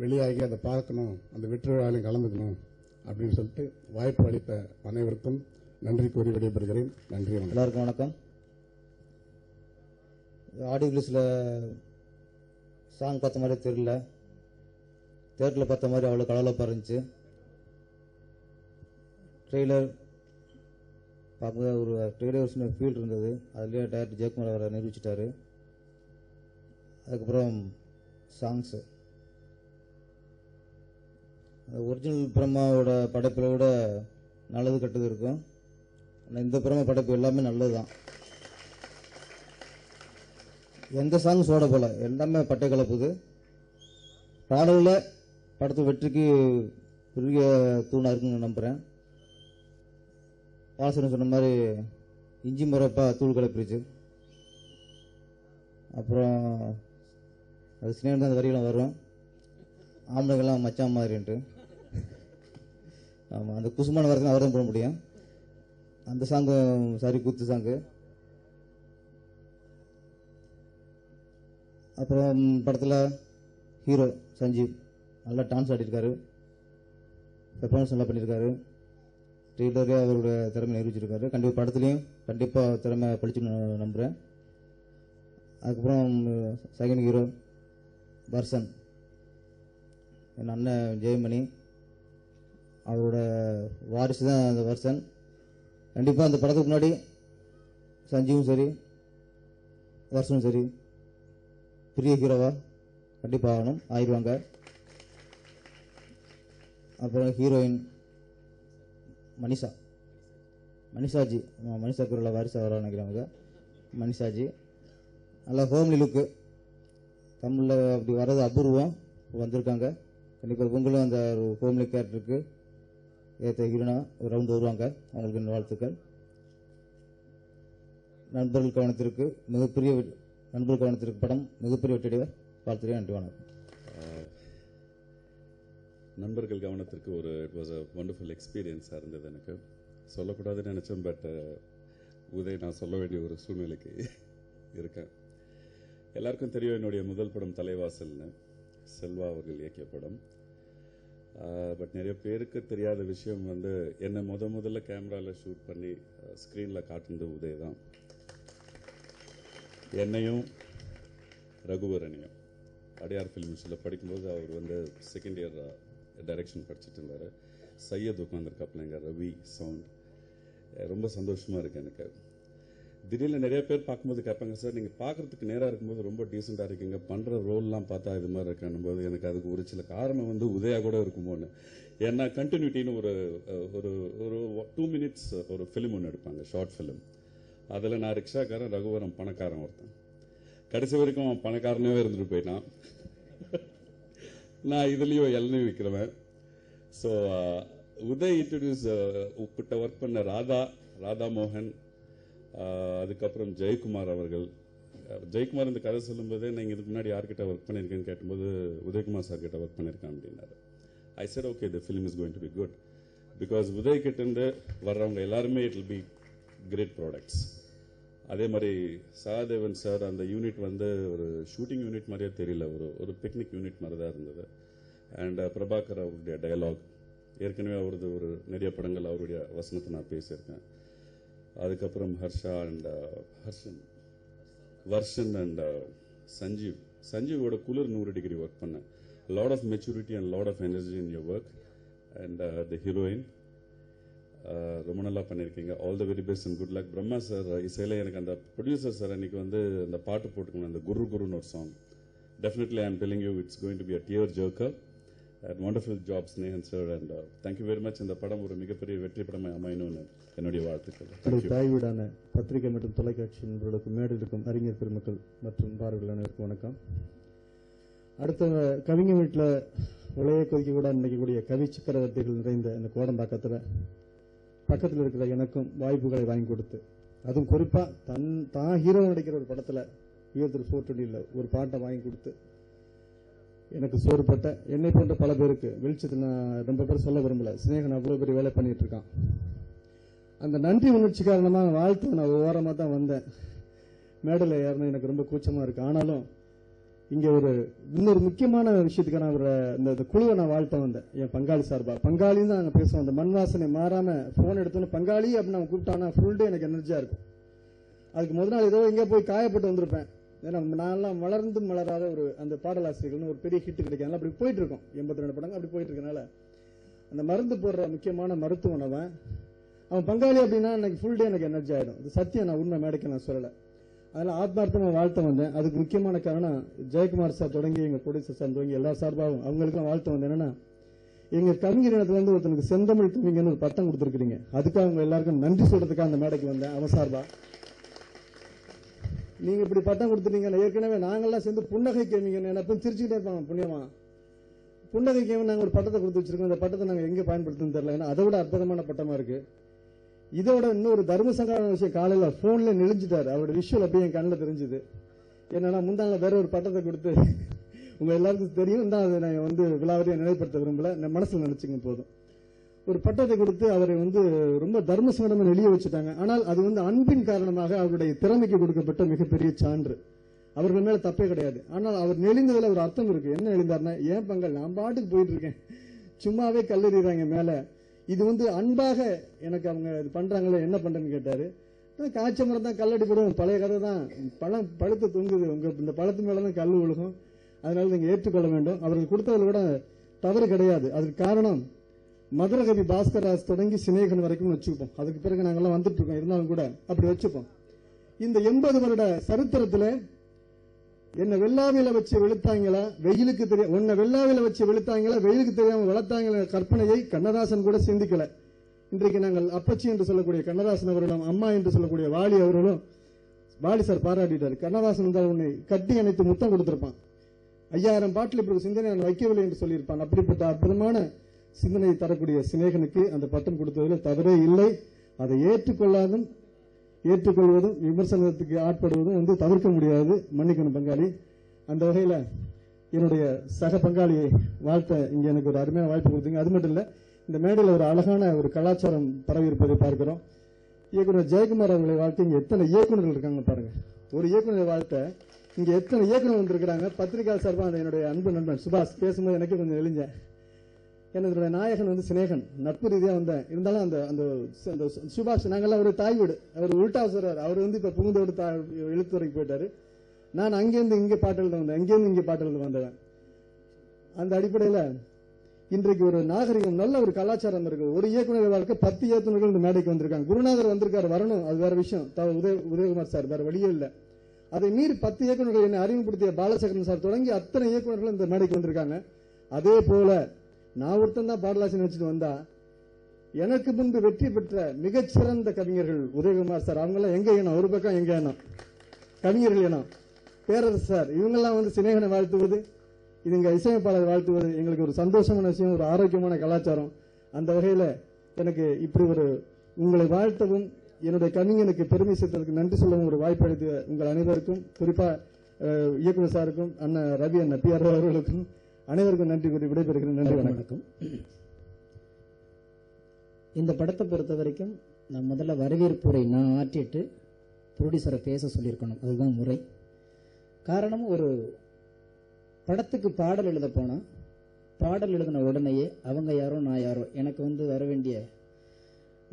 S6: வெளியாகி அதை பார்க்கணும், அந்த வெற்றி விழாவிலையும் கலந்துக்கணும் அப்படின்னு சொல்லிட்டு வாய்ப்பு அளித்த அனைவருக்கும் நன்றி கூறி விடைபெறுகிறேன். நன்றி.
S7: எல்லாருக்கும் வணக்கம். ஆடியோ ரிலீஸில் சாங் பார்த்த மாதிரி தெரியல, தேட்டரில் பார்த்த மாதிரி அவ்வளோ கலவலப்பாக இருந்துச்சு. ட்ரெய்லர் பார்க்க ஒரு ட்ரெய்லர் சின்ன ஃபீல் இருந்தது, அதுலேயே டைரக்டர் ஜெயக்குமார் அவரை நிரூபிச்சிட்டாரு. அதுக்கப்புறம் சாங்ஸு ஒரிஜினல் பிரம்மாவோட படைப்பில் விட நல்லது கெட்டது இருக்கும். ஆனால் இந்த பிரம்மா படைப்பு எல்லாமே நல்லது தான். எந்த சாங்ஸ் ஓட போல எல்லாமே பட்டை கலப்புது. பாடலில் படத்து வெற்றிக்கு பெரிய தூணாக இருக்குன்னு நம்புகிறேன். வாசனை சொன்ன மாதிரி இஞ்சி முறப்பா தூள் கலப்பிடுச்சு. அப்புறம் அது சினிமா தான் அந்த வரிகளும் வரும், ஆம்பளைங்கெல்லாம் மச்சான் மாதிரின்ட்டு. ஆமாம், அந்த குசுமான வரதுக்கு அவர் தான் போட முடியும். அந்த சாங்கு சாரி குத்து சாங்கு. அப்புறம் படத்தில் ஹீரோ சஞ்சீவ் நல்லா டான்ஸ் ஆடிருக்காரு, பெர்ஃபார்மன்ஸ் நல்லா பண்ணியிருக்காரு. ட்ரெய்லரே அவருடைய திறமை நிரூபிச்சிருக்காரு. கண்டிப்பாக படத்துலையும் கண்டிப்பாக திறமை படிச்சுன்னு நம்புகிறேன். அதுக்கப்புறம் செகண்ட் ஹீரோ வர்சன், என் அண்ணன் ஜெயமணி, அவரோட வாரிசு தான் அந்த வர்சன். கண்டிப்பாக அந்த படத்துக்கு முன்னாடி சஞ்சீவும் சரி வர்சனும் சரி பெரிய ஹீரோவா கண்டிப்பாக ஆகணும், ஆயிடுவாங்க. அப்புறம் ஹீரோயின் மனிஷாஜி, மனிஷா குரல வாரிசு வர நினைக்கிறாங்க. மனிஷாஜி நல்லா ஹோம்லி லுக்கு, தமிழில் அப்படி வர்றது அபூர்வம், வந்திருக்காங்க. கண்டிப்பாக உங்களும் அந்த ஹோம்லி கேரக்டருக்கு ஏற்ற ஹீரோனா ரவுண்ட் வருவாங்க. அவங்களுக்கு வாழ்த்துக்கள். நண்பர்கள் கவனத்திற்கு படம் மிகப்பெரிய வெற்றியடைய வாழ்த்துறேன். நன்றி, வணக்கம்.
S8: நண்பர்கள் கவனத்திற்கு இட் வாஸ் அ வண்டர்ஃபுல் எக்ஸ்பீரியன்ஸாக இருந்தது. எனக்கு சொல்லக்கூடாதுன்னு நினச்சேன், பட் உதய் நான் சொல்ல வேண்டிய ஒரு சூழ்நிலைக்கு இருக்கேன். எல்லாருக்கும் தெரியும் என்னுடைய முதல் படம் தலைவாசல்னு, செல்வா அவர்கள் இயக்கிய படம். பட் நிறைய பேருக்கு தெரியாத விஷயம் வந்து என்னை முதல்ல கேமராவில் ஷூட் பண்ணி ஸ்க்ரீனில் காட்டுனது உதய் தான். என்னையும் ரகுவரனையும் அடையார் ஃபிலிம்ஸில் படிக்கும்போது அவர் வந்து செகண்ட் இயர் டைரக்ஷன் படிச்சுட்டு இருந்தார். சையத் உட்காந்துருக்காப்புலங்க, ரவி சவுண்ட். ரொம்ப சந்தோஷமாக இருக்குது எனக்கு. திடீர்னு நிறைய பேர் பார்க்கும்போது கேட்பாங்க, சார் நீங்கள் பார்க்குறதுக்கு நேராக இருக்கும்போது ரொம்ப டீசெண்டாக இருக்கீங்க, பண்ணுற ரோல்லாம் பார்த்தா இது மாதிரி இருக்கணும் போது எனக்கு அதுக்கு ஒரு சில காரணம் வந்து உதயா கூட இருக்குமோன்னு. ஏன்னா கண்டினியூட்டின்னு ஒரு ஒரு ஒரு 2 minutes ஒரு ஃபிலிம் ஒன்று எடுப்பாங்க, ஷார்ட் ஃபிலிம். அதில் நான் ரிக்ஷாக்காரன், ரகுவரம் பணக்காரன் ஒருத்தன். கடைசி வரைக்கும் அவன் பணக்காரனே இருந்துட்டு போயிட்டான். நான் இதுலேயும் இளநீர் விற்கிறவன். ஸோ உதய் இன்ட்ரடியூஸ் கிட்ட ஒர்க் பண்ண ராதா மோகன், அதுக்கப்புறம் ஜெயக்குமார் அவர்கள். ஜெயக்குமார் இந்த கதை சொல்லும்போது நீங்கள் இதுக்கு முன்னாடி யார்கிட்ட ஒர்க் பண்ணியிருக்கேன்னு கேட்டும்போது உதயகுமார் சார் கிட்ட ஒர்க் பண்ணியிருக்கேன் அப்படின்னாரு. ஐ said okay, the film is going to be good because Uday கிட்டேருந்து வர்றவங்க எல்லாருமே it will be great products. அதே மாதிரி சகாதேவன் சார் அந்த யூனிட் வந்து ஒரு ஷூட்டிங் யூனிட் மாதிரியே தெரியல, ஒரு பிக்னிக் யூனிட் மாதிரி தான் இருந்தது. அண்ட் பிரபாகர் அவருடைய டயலாக், ஏற்கனவே அவரது ஒரு நிறைய படங்கள் அவருடைய வசனத்தை நான் பேசியிருக்கேன். அதுக்கப்புறம் வர்ஷன் அண்ட் சஞ்சீவோட குளிர் 100 டிகிரி ஒர்க் பண்ணேன். Lot of maturity and lot of energy in your work. And the heroine ரொம்ப நல்லா பண்ணியிருக்கீங்க. All the very best and good luck. Brahma sir இசையில் எனக்கு அந்த ப்ரொடியூசர் சார் அன்னைக்கு வந்து அந்த பாட்டு போட்டுக்கணும், அந்த குருன்னு ஒரு song. Definitely I am telling you it's going to be a tear jerker. Wonderful job Snehan sir. And thank you very much. இந்த படம் ஒரு மிகப்பெரிய வெற்றி படமாக அமையணும்னு என்னுடைய வாழ்த்துக்கள்.
S9: தாய்வீடான பத்திரிகை மற்றும் தொலைக்காட்சி நண்பர்களுக்கு மேடையில் இருக்கும் அறிஞர் பெருமக்கள் மற்றும் பார்வைகள் அனைவருக்கும் வணக்கம். அடுத்த கவிஞர் வீட்டில் உலக கொதிக்க கூட நினைக்கக்கூடிய கவி சக்கரவர்த்திகள் நிறைந்த இந்த கோடம்பாக்கத்தில் பக்கத்தில் இருக்கிற எனக்கும் வாய்ப்புகளை வாங்கி கொடுத்து, அதுவும் குறிப்பாக தான் ஹீரோ நடிக்கிற ஒரு படத்தில் உயர்திரு 420 ஒரு பாட்டை வாங்கி கொடுத்து எனக்கு சோறுபட்ட என்னை போன்ற பல பேருக்கு வெளிச்சத்தில் நான் ரொம்ப பேர் சொல்ல விரும்பல, சினேகன் அவ்வளோ பெரிய வேலை பண்ணிட்டு இருக்கான். அந்த நன்றி உணர்ச்சி காரணமாக வாழ்த்து நான் ஓரமாக தான் வந்தேன். மேடையில் ஏறணும் எனக்கு ரொம்ப கூச்சமாக இருக்கு. ஆனாலும் இங்கே இன்னொரு முக்கியமான விஷயத்துக்கான இந்த குழுவை நான் வாழ்த்த வந்தேன். என் பங்காளி சார்பா பங்காளின்னு தான் நாங்கள் பேசுவோம். அந்த மண் வாசனை மாறாம போன் எடுத்தோன்னு பங்காளி அப்படின்னு நான் கூப்பிட்டானா ஃபுல் டே எனக்கு எனர்ஜியா இருக்கும். அதுக்கு முதல் நாள் ஏதோ எங்கே போய் காயப்பட்டு வந்திருப்பேன். ஏன்னா நான்லாம் வளர்ந்தும் வளராத அந்த பாடலாசிரியர்கள்னு ஒரு பெரிய ஹிட் கிடைக்காது. அப்படி போயிட்டு இருக்கோம். 82 படங்கள் அப்படி போயிட்டு இருக்கனால அந்த மருந்து போடுற முக்கியமான மருத்துவனவன் அவன் பங்காளி அப்படின்னா எனக்கு ஃபுல் டே எனக்கு எனர்ஜி ஆயிடும். இது சத்தியம், நான் உண்மை மேடைக்கு நான் சொல்லலை. அதனால ஆத்மார்த்தமா வாழ்த்த வந்தேன். அதுக்கு முக்கியமான காரணம் ஜெயக்குமார் சார் தொடங்கி எங்க ப்ரொடியூசர் சார் தொடங்கி எல்லா சார்பாகவும் அவங்களுக்குலாம் வாழ்த்த வந்தேன். என்னன்னா எங்க கவிஞர் இடத்துல வந்து ஒருத்தனுக்கு செந்தமிழ் கவிஞர்னு ஒரு பட்டம் கொடுத்துருக்கீங்க. அதுக்காக அவங்க எல்லாருக்கும் நன்றி சொல்றதுக்காக அந்த மேடைக்கு வந்தேன். அவன் சார்பா நீங்க இப்படி பட்டம் கொடுத்துட்டீங்க. ஏற்கனவே நாங்கெல்லாம் சேர்ந்து புன்னகை கவிஞர் என்ன சிரிச்சுக்கிட்டே இருப்பாங்க. புண்ணியமா புன்னகை கவிஞர் நாங்கள் ஒரு பட்டத்தை கொடுத்து வச்சிருக்கோம். இந்த பட்டத்தை நாங்கள் எங்க பயன்படுத்துன்னு தெரியல. ஏன்னா அதை விட அற்புதமான பட்டமா இருக்கு. இதோட இன்னொரு தர்மசங்கான விஷயம், காலையில போன்ல நெளிஞ்சிட்டாரு. அவரோட விஷுவல் அப்படியே என் கண்ணில் தெரிஞ்சுது. என்னன்னா முந்தாங்க வேற ஒரு பட்டத்தை கொடுத்து உங்க எல்லாருக்கும் தெரியும் தான், அதை நான் வந்து விழாவதியை நினைப்படுத்த விரும்பல, மனசுல நினைச்சுங்க போதும். ஒரு பட்டத்தை கொடுத்து அவரை ரொம்ப தர்மசங்கடமா நெளிய வச்சுட்டாங்க. ஆனால் அது அன்பின் காரணமாக அவருடைய திறமைக்கு கொடுக்கப்பட்ட மிகப்பெரிய சான்று. அவர்கள் மேல தப்பே கிடையாது. ஆனால் அவர் நெளிந்ததுல ஒரு அர்த்தம் இருக்கு. என்ன எழுந்தாருன்னா, ஏன் பங்கல் நான் பாட்டுக்கு போயிட்டு இருக்கேன், சும்மாவே கல்லெறிறாங்க மேல, இது அன்பாக எனக்கு அவங்க இது பண்றாங்களே, என்ன பண்றேன்னு கேட்டாரு. காய்ச்ச மரம் தான் கல்லடி போடும், பழைய கதை தான், பழம் பழுத்து தொங்குது, உங்க இந்த பழத்து மேலதான் கல் விழுகும், அதனால நீங்க ஏற்றுக்கொள்ள வேண்டும். அவர்கள் கொடுத்தவர்கள் கூட தவறு கிடையாது. அதுக்கு காரணம் மதுரகவி பாஸ்கராஜ் தொடங்கி சினேகன் வரைக்கும் வச்சுப்போம். அதுக்கு பிறகு நாங்கெல்லாம் வந்துட்டு இருக்கோம். இருந்தாலும் கூட அப்படி வச்சுப்போம். இந்த 80 வருட சரித்திரத்துல என்ன வெள்ளாவில வச்சு வெளுத்தாங்களா வெயிலுக்கு தெரியும், உன்னை வெள்ளாவில வச்சு வெளுத்தாங்களா வெயிலுக்கு தெரியாம வளர்த்தாங்கள கற்பனையை கண்ணதாசன் கூட சிந்திக்கல. இன்றைக்கு நாங்கள் அப்பச்சி என்று சொல்லக்கூடிய கண்ணதாசன் அவர்களும், அம்மா என்று சொல்லக்கூடிய வாலி அவர்களும், வாலி சார் பாராட்டிட்டார், கண்ணதாசன் தான் உன்னை கட்டி அணைத்து முத்தம் கொடுத்திருப்பான், 5000 பாட்டில் இப்படி சிந்தனை நான் வைக்கவில்லை என்று சொல்லியிருப்பான். அப்படிப்பட்ட அற்புதமான சிந்தனை தரக்கூடிய சினேகனுக்கு அந்த பட்டம் கொடுத்ததில் தவறே இல்லை. அதை ஏற்றுக்கொள்வதும் விமர்சனத்துக்கு ஆட்படுவதும் தவிர்க்க முடியாது. மன்னிக்கணும் பங்காளி. அந்த வகையில் என்னுடைய சக பங்காளியை வாழ்த்த இங்க எனக்கு ஒரு அருமையான வாய்ப்பு கொடுத்தீங்க. அது மட்டும் இல்ல, இந்த மேடையில் ஒரு அழகான ஒரு கலாச்சாரம் பரவி இருப்பதை பார்க்கிறோம். இயக்குனர் ஜெயக்குமார் அவர்களை வாழ்த்து இங்க எத்தனை இயக்குநர்கள் இருக்காங்க பாருங்க. ஒரு இயக்குநரை வாழ்த்த இங்க எத்தனை இயக்குநர்கள் இருக்கிறாங்க. பத்திரிகை சார்பாக என்னுடைய அன்பு நண்பன் சுபாஷ் பேசும்போது எனக்கு கொஞ்சம் எழுஞ்சேன். என்னுடைய நாயகன் சினேகன் நட்பு ரீதியா வந்தேன். இருந்தாலும் அந்த சுபாஷ் நாங்கெல்லாம் ஒரு தாய் வீடு, அவர் உல்டா சொல்றாரு. அவர் இப்ப புகுந்தோடு எழுத்துறைக்கு போயிட்டாரு. நான் அங்கேருந்து இங்கே பாட்டு எழுத வந்தேன், அங்கேருந்து இங்கே பாட்டு எழுத வந்தேன். அந்த அடிப்படையில் இன்றைக்கு ஒரு நாகரிகம், நல்ல ஒரு கலாச்சாரம் இருக்கு. ஒரு இயக்குநர் வாழ்க்கை 10 இயக்குநர்கள் இந்த மேடைக்கு வந்திருக்காங்க. குருநாதர் வந்திருக்காரு, வரணும், அது வேற விஷயம். உதயகுமார் சார் வேற வழியே இல்லை. அதை மீறி 10 இயக்குநர்கள் என்னை அறிமுகப்படுத்திய பாலசேகரன் சார் தொடங்கி அத்தனை இயக்குநர்கள் இந்த மேடைக்கு வந்திருக்காங்க. அதே போல நான் ஒருத்தன் தான் பாடலாசி நினைச்சிட்டு வந்தா, எனக்கு முன்பு வெற்றி பெற்ற மிகச்சிறந்த கவிஞர்கள் உதயகுமார் சார், அவங்க எல்லாம் எங்க ஏனம், ஒரு பக்கம் எங்க ஏனம் கவிஞர்கள் ஏனம், பேரரசு சார், இவங்கெல்லாம் சினேகனை வாழ்த்துவது, இது இங்க இசையமைப்பாளர் வாழ்த்துவது எங்களுக்கு ஒரு சந்தோஷமான விஷயம், ஒரு ஆரோக்கியமான கலாச்சாரம். அந்த வகையில எனக்கு இப்படி உங்களை வாழ்த்தவும் என்னுடைய கவிஞனுக்கு பெருமை சேர்த்ததுக்கு நன்றி சொல்லவும் ஒரு வாய்ப்பு அளித்த உங்கள் அனைவருக்கும், குறிப்பா இயக்குநர் சாருக்கும், அண்ணன் ரவி அண்ணன் PR அவர்களுக்கும் அனைவருக்கும் நன்றி கூறி விடைபெறுகிறேன். நன்றி, வணக்கம்.
S1: இந்த படத்தை பொறுத்த வரைக்கும் நான் முதல்ல வரவேற்புரை நான் ஆற்றிட்டு ப்ரொடியூசரை பேச சொல்லியிருக்கணும். அதுதான் முறை. காரணம், ஒரு படத்துக்கு பாடல் எழுத போனா பாடல் எழுதின உடனேயே அவங்க யாரோ நான் யாரோ, எனக்கு வர வேண்டிய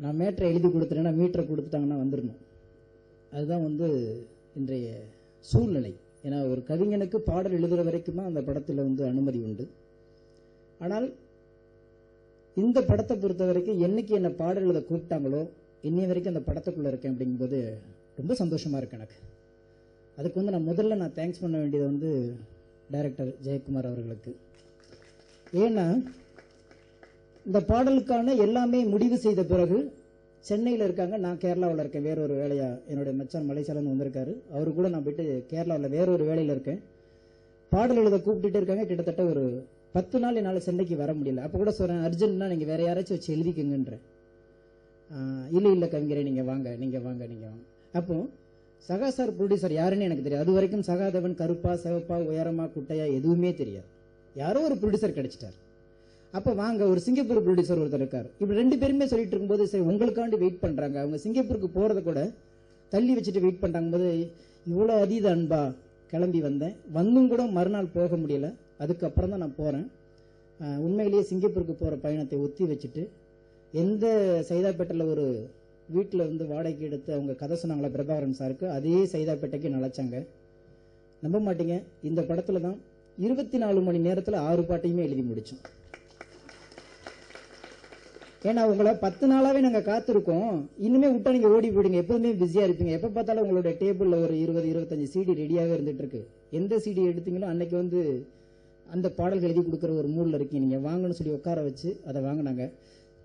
S1: நான் மேட்டரை எழுதி கொடுத்துட்டேன்னா மீட்டரை கொடுத்துட்டாங்கன்னா வந்துடணும். அதுதான் வந்து இன்றைய சூழ்நிலை. ஏன்னா ஒரு கவிஞனுக்கு பாடல் எழுதுகிற வரைக்கும் தான் அந்த படத்தில் வந்து அனுமதி உண்டு. ஆனால் இந்த படத்தை பொறுத்த வரைக்கும் என்னைக்கு என்னை பாடல் எழுத கூப்பிட்டாங்களோ இன்னைய வரைக்கும் அந்த படத்துக்குள்ளே இருக்கேன் அப்படிங்கும்போது ரொம்ப சந்தோஷமாக இருக்கு எனக்கு. அதுக்கு வந்து நான் முதல்ல தேங்க்ஸ் பண்ண வேண்டியது வந்து டைரக்டர் ஜெயக்குமார் அவர்களுக்கு. ஏன்னா இந்த பாடலுக்கான எல்லாமே முடிவு செய்த பிறகு சென்னையில் இருக்காங்க, நான் கேரளாவில் இருக்கேன் வேற ஒரு வேலையா. என்னுடைய மச்சான் மலேசியாவிலேருந்து வந்திருக்காரு, அவரு கூட நான் போயிட்டு கேரளாவில் வேற ஒரு வேலையில் இருக்கேன். பாடல் எழுத கூப்பிட்டுட்டு இருக்காங்க. கிட்டத்தட்ட ஒரு 10 நாள் என்னால் சென்னைக்கு வர முடியல. அப்போ கூட சொல்கிறேன், அர்ஜென்ட்னா நீங்கள் வேற யாராச்சும் வச்சு எழுதிக்குங்கன்றேன். இல்லை கவிஞரே நீங்கள் வாங்க. அப்போ சகா சார் ப்ரொடியூசர் யாருன்னு எனக்கு தெரியாது. அது வரைக்கும் சகாதேவன் கருப்பா சிவப்பா உயரமா குட்டையா எதுவுமே தெரியாது. யாரோ ஒரு ப்ரொடியூசர் கிடைச்சிட்டார். அப்போ வாங்க, ஒரு சிங்கப்பூர் ப்ரொடியூசர் ஒருத்தர் இருக்கார். இப்படி 2 பேருமே சொல்லிட்டு இருக்கும்போது சரி உங்களுக்காண்டி வெயிட் பண்ணுறாங்க. அவங்க சிங்கப்பூருக்கு போகிறத கூட தள்ளி வச்சுட்டு வெயிட் பண்ணுறாங்க போது இவ்வளோ அதீத அன்பா கிளம்பி வந்தேன். வந்தும் கூட மறுநாள் போக முடியல. அதுக்கப்புறம் தான் நான் போகிறேன். உண்மையிலேயே சிங்கப்பூருக்கு போகிற பயணத்தை ஒத்தி வச்சுட்டு எந்த சைதாப்பேட்டையில் ஒரு வீட்டில் வந்து வாடகைக்கு எடுத்து அவங்க கதை சொன்னாங்களா பிரபாகரன் சாருக்கு, அதே சைதாப்பேட்டைக்கு நழைச்சாங்க. நம்ப மாட்டீங்க, இந்த படத்தில் தான் 24 மணி நேரத்தில் 6 பாட்டையுமே எழுதி முடித்தோம். ஏன்னா உங்களை 10 நாளாவே நாங்கள் காத்திருக்கோம். இன்னுமே விட்டா நீங்கள் ஓடி போயிடுங்க, எப்போதுமே பிஸியாக இருப்பீங்க. எப்போ பார்த்தாலும் உங்களுடைய டேபிளில் ஒரு 20-25 சிடி ரெடியாக இருந்துட்டு இருக்கு. எந்த சிடி எடுத்தீங்களோ அன்னைக்கு வந்து அந்த பாடல்கள் எழுதி கொடுக்குற ஒரு மூடில் இருக்கீங்க. நீங்கள் வாங்கன்னு சொல்லி உட்கார வச்சு அதை வாங்கினாங்க.